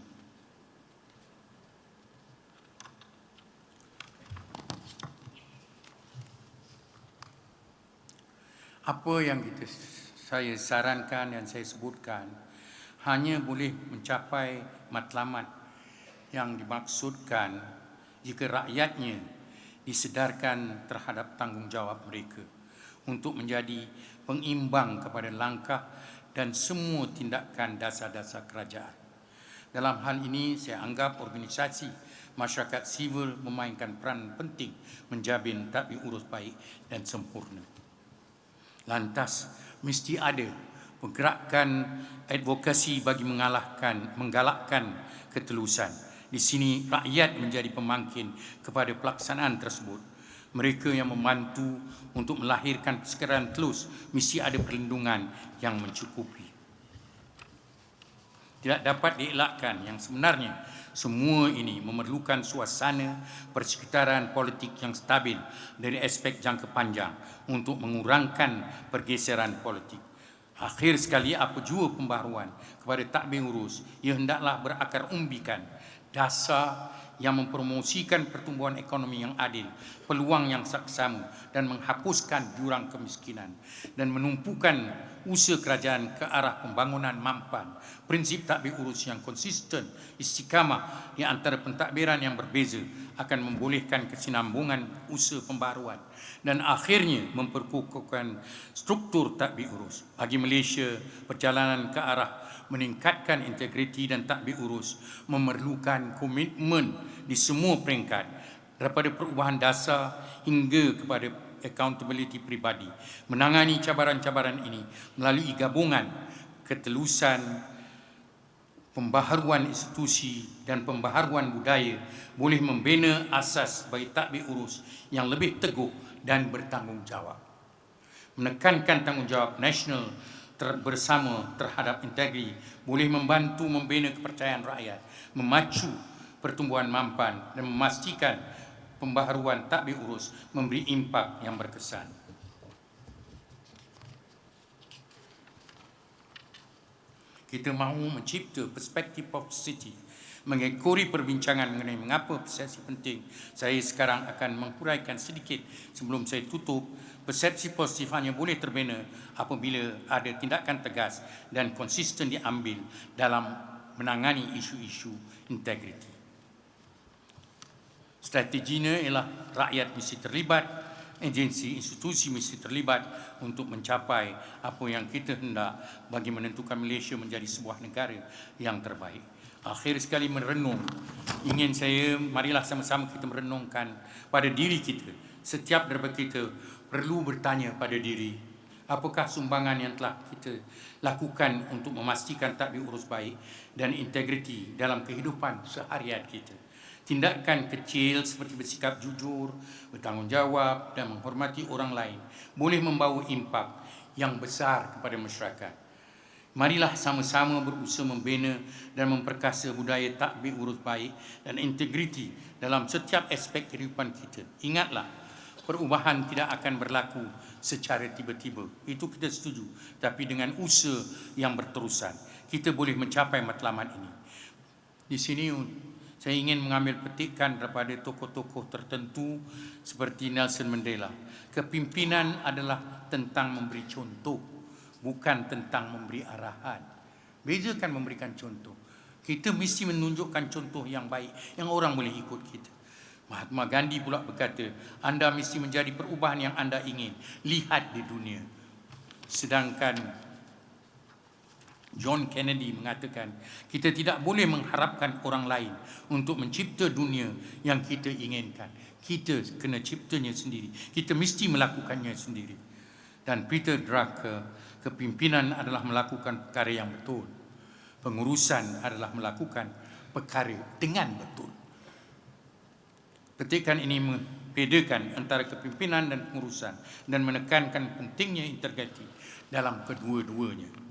Apa yang saya sarankan dan saya sebutkan hanya boleh mencapai matlamat yang dimaksudkan jika rakyatnya disedarkan terhadap tanggungjawab mereka untuk menjadi pengimbang kepada langkah dan semua tindakan dasar-dasar kerajaan. Dalam hal ini, saya anggap organisasi masyarakat sivil memainkan peran penting menjamin tadbir urus baik dan sempurna. Lantas, mesti ada pergerakan advokasi bagi menggalakkan ketelusan. Di sini, rakyat menjadi pemangkin kepada pelaksanaan tersebut. Mereka yang membantu untuk melahirkan persekitaran telus mesti ada perlindungan yang mencukupi. tidak dapat dielakkan yang sebenarnya semua ini memerlukan suasana persekitaran politik yang stabil dari aspek jangka panjang untuk mengurangkan pergeseran politik. Akhir sekali, apa jua pembaharuan kepada tadbir urus, ia hendaklah berakar umbikan dasar yang mempromosikan pertumbuhan ekonomi yang adil, peluang yang saksama dan menghapuskan jurang kemiskinan dan menumpukan usaha kerajaan ke arah pembangunan mampan. Prinsip tadbir urus yang konsisten, istiqamah di antara pentadbiran yang berbeza akan membolehkan kesinambungan usaha pembaharuan dan akhirnya memperkukuhkan struktur tadbir urus. Bagi Malaysia, perjalanan ke arah meningkatkan integriti dan tadbir urus memerlukan komitmen di semua peringkat, daripada perubahan dasar hingga kepada accountability pribadi. Menangani cabaran-cabaran ini melalui gabungan ketelusan, pembaharuan institusi dan pembaharuan budaya boleh membina asas bagi tadbir urus yang lebih teguh dan bertanggungjawab. Menekankan tanggungjawab nasional bersama terhadap integriti boleh membantu membina kepercayaan rakyat, memacu pertumbuhan mampan dan memastikan pembaharuan tadbir urus memberi impak yang berkesan. Kita mahu mencipta perspektif positif mengekori perbincangan mengenai mengapa persepsi penting. Saya sekarang akan menghuraikan sedikit sebelum saya tutup. Persepsi positif hanya boleh terbina apabila ada tindakan tegas dan konsisten diambil dalam menangani isu-isu integriti. Strateginya ialah rakyat mesti terlibat, agensi institusi mesti terlibat untuk mencapai apa yang kita hendak bagi menentukan Malaysia menjadi sebuah negara yang terbaik. Akhir sekali merenung, ingin saya, marilah sama-sama kita merenungkan pada diri kita. Setiap daripada kita perlu bertanya pada diri, apakah sumbangan yang telah kita lakukan untuk memastikan tadbir urus baik dan integriti dalam kehidupan seharian kita. Tindakan kecil seperti bersikap jujur, bertanggungjawab dan menghormati orang lain boleh membawa impak yang besar kepada masyarakat. Marilah sama-sama berusaha membina dan memperkasa budaya tadbir urus baik dan integriti dalam setiap aspek kehidupan kita. Ingatlah, perubahan tidak akan berlaku secara tiba-tiba. Itu kita setuju. Tapi dengan usaha yang berterusan, kita boleh mencapai matlamat ini. Di sini saya ingin mengambil petikan daripada tokoh-tokoh tertentu seperti Nelson Mandela. Kepimpinan adalah tentang memberi contoh, bukan tentang memberi arahan. Bezakan memberikan contoh. Kita mesti menunjukkan contoh yang baik, yang orang boleh ikut kita. Mahatma Gandhi pula berkata, anda mesti menjadi perubahan yang anda ingin lihat di dunia. Sedangkan John Kennedy mengatakan, kita tidak boleh mengharapkan orang lain untuk mencipta dunia yang kita inginkan. Kita kena ciptanya sendiri. Kita mesti melakukannya sendiri. Dan Peter Drucker, kepimpinan adalah melakukan perkara yang betul. Pengurusan adalah melakukan perkara dengan betul. Petikan ini membedakan antara kepimpinan dan pengurusan dan menekankan pentingnya integriti dalam kedua-duanya.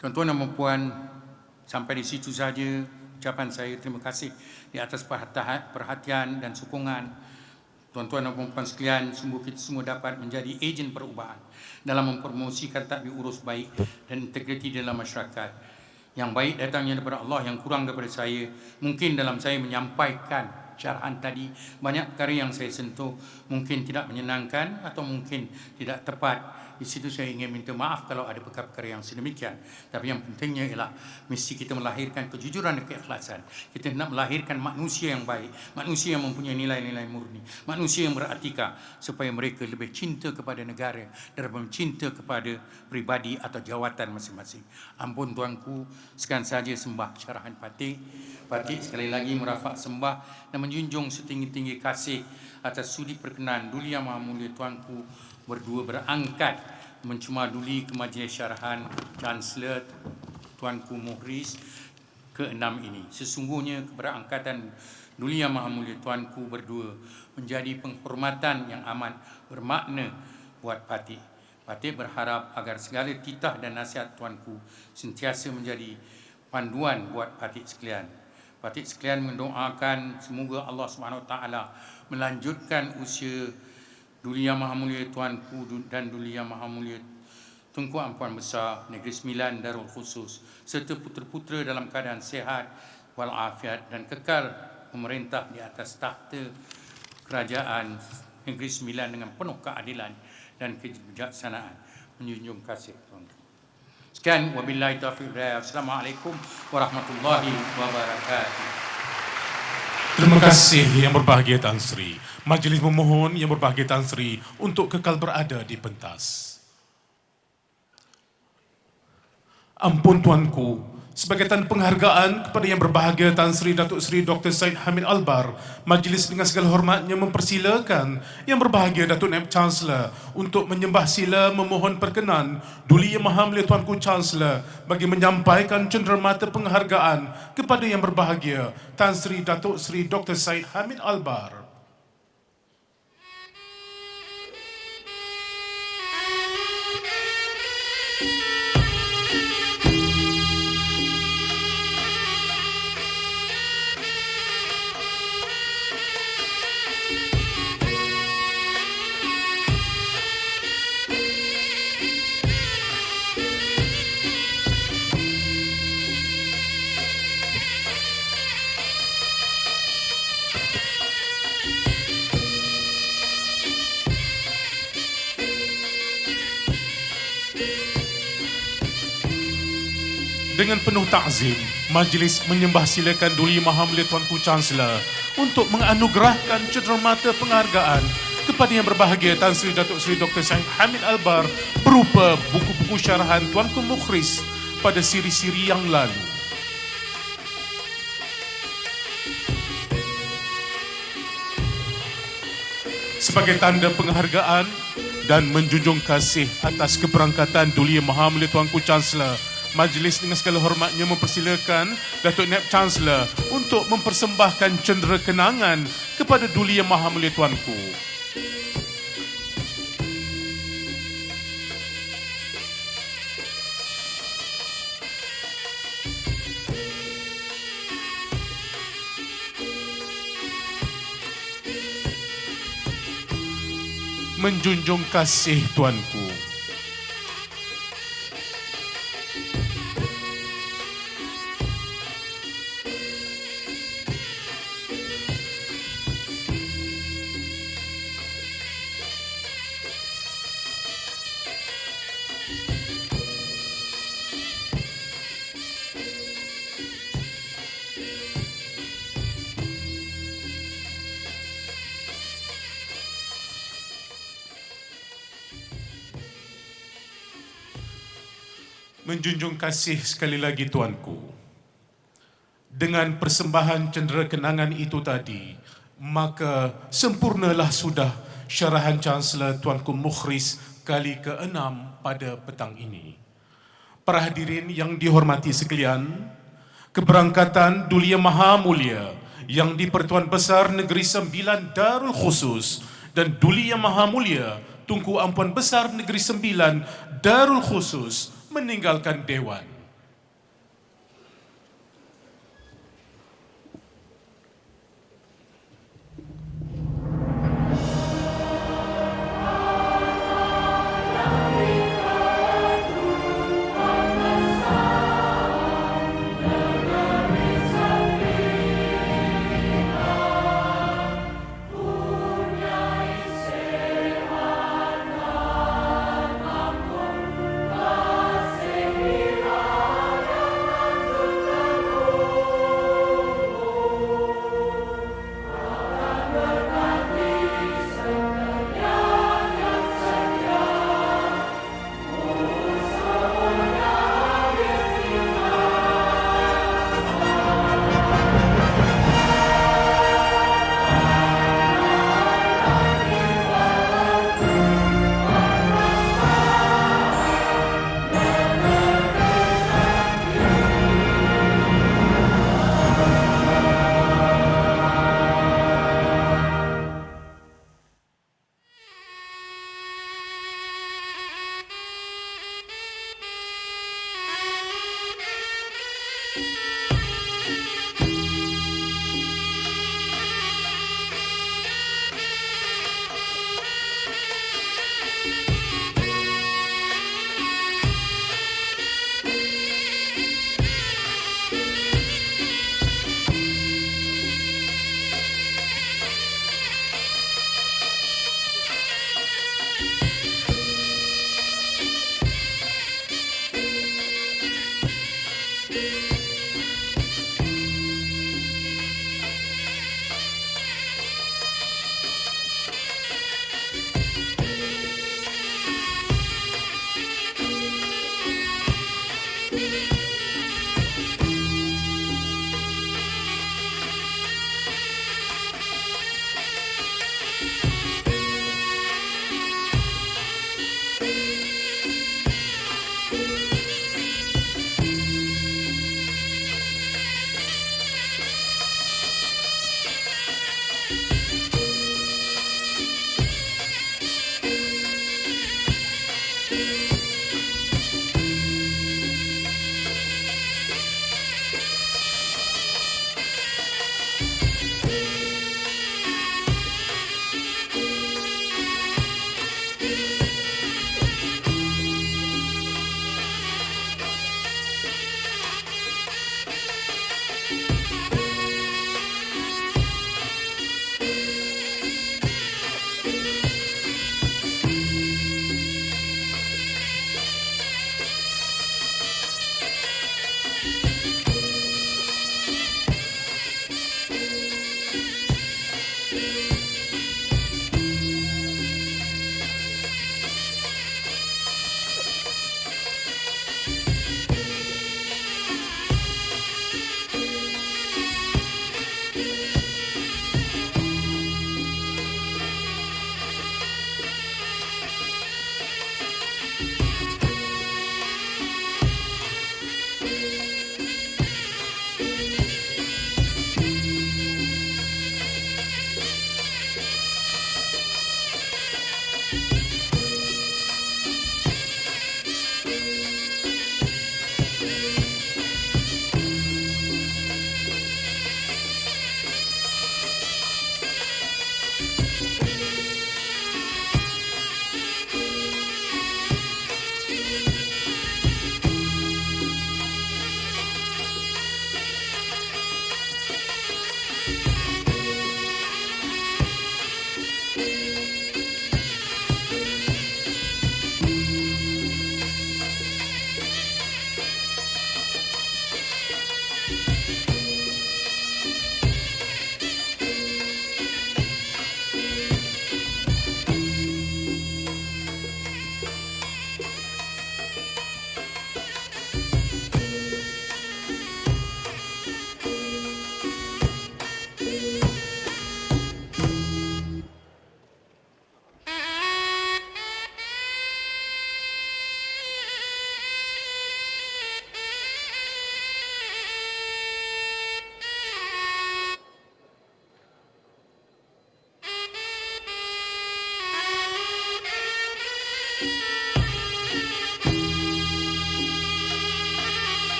Tuan-tuan dan puan, sampai di situ saja ucapan saya. Terima kasih di atas perhatian dan sokongan. Tuan-tuan dan puan sekalian, sungguh kita semua dapat menjadi ejen perubahan dalam mempromosikan tadbir urus baik dan integriti dalam masyarakat. Yang baik datangnya daripada Allah, yang kurang daripada saya. Mungkin dalam saya menyampaikan syarahan tadi, banyak perkara yang saya sentuh mungkin tidak menyenangkan atau mungkin tidak tepat. Di situ saya ingin minta maaf kalau ada perkara-perkara yang sedemikian. Tapi yang pentingnya ialah mesti kita melahirkan kejujuran dan keikhlasan. Kita nak melahirkan manusia yang baik, manusia yang mempunyai nilai-nilai murni, manusia yang beretika, supaya mereka lebih cinta kepada negara daripada cinta kepada pribadi atau jawatan masing-masing. Ampun tuanku, sekian saja sembah syarahan Patih. Patih sekali lagi merafak sembah dan menjunjung setinggi-tinggi kasih atas sudi perkenan Duli Yang Maha Mulia tuanku berdua berangkat mencumaduli ke majlis syarahan Chancellor Tuanku Muhriz ke-6 ini. Sesungguhnya keberangkatan Duli Yang Maha Mulia tuanku berdua menjadi penghormatan yang amat bermakna buat Patih. Patik berharap agar segala titah dan nasihat tuanku sentiasa menjadi panduan buat Patik sekalian. Patik sekalian mendoakan semoga Allah SWT melanjutkan usia Duli Yang Maha Mulia Tuanku dan Duli Yang Maha Mulia Tunku Ampuan Besar Negeri Sembilan Darul Khusus serta putera-putera dalam keadaan sihat walafiat dan kekal memerintah di atas takhta kerajaan Negeri Sembilan dengan penuh keadilan dan kebijaksanaan. Menjunjung kasih tuanku. Sekian, wabillahi taufiq wal hidayah. Assalamualaikum warahmatullahi wabarakatuh. Terima kasih Yang Berbahagia Tan Sri. Majlis memohon Yang Berbahagia Tan Sri untuk kekal berada di pentas. Ampun tuanku, sebagai tanda penghargaan kepada Yang Berbahagia Tan Sri Datuk Seri Dr. Syed Hamid Albar, majlis dengan segala hormatnya mempersilakan Yang Berbahagia Datuk Naib Chancellor untuk menyembah sila memohon perkenan Duli Yang Maha Mulia Tuanku Chancellor bagi menyampaikan cenderamata penghargaan kepada Yang Berbahagia Tan Sri Datuk Seri Dr. Syed Hamid Albar. Dengan penuh takzim, majlis menyembah silakan Duli Maha Mulia Tuanku Chancellor untuk menganugerahkan cenderamata penghargaan kepada Yang Berbahagia Tan Sri Datuk Seri Dr. Syed Hamid Albar berupa buku-buku syarahan Tuanku Mukhris pada siri-siri yang lalu. Sebagai tanda penghargaan dan menjunjung kasih atas keberangkatan Duli Yang Maha Mulia Tuanku Chancellor, majlis dengan segala hormatnya mempersilakan Datuk Naib Chancellor untuk mempersembahkan cendera kenangan kepada Duli Yang Maha Mulia Tuanku. Menjunjung kasih tuanku. Menjunjung kasih sekali lagi tuanku, dengan persembahan cendera kenangan itu tadi, maka sempurnalah sudah syarahan Chancellor Tuanku Mukhris kali ke-6 pada petang ini. Para hadirin yang dihormati sekalian, keberangkatan Duli Yang Maha Mulia yang di-Pertuan Besar Negeri Sembilan Darul Khusus dan Duli Yang Maha Mulia Tunku Ampuan Besar Negeri Sembilan Darul Khusus meninggalkan Dewan.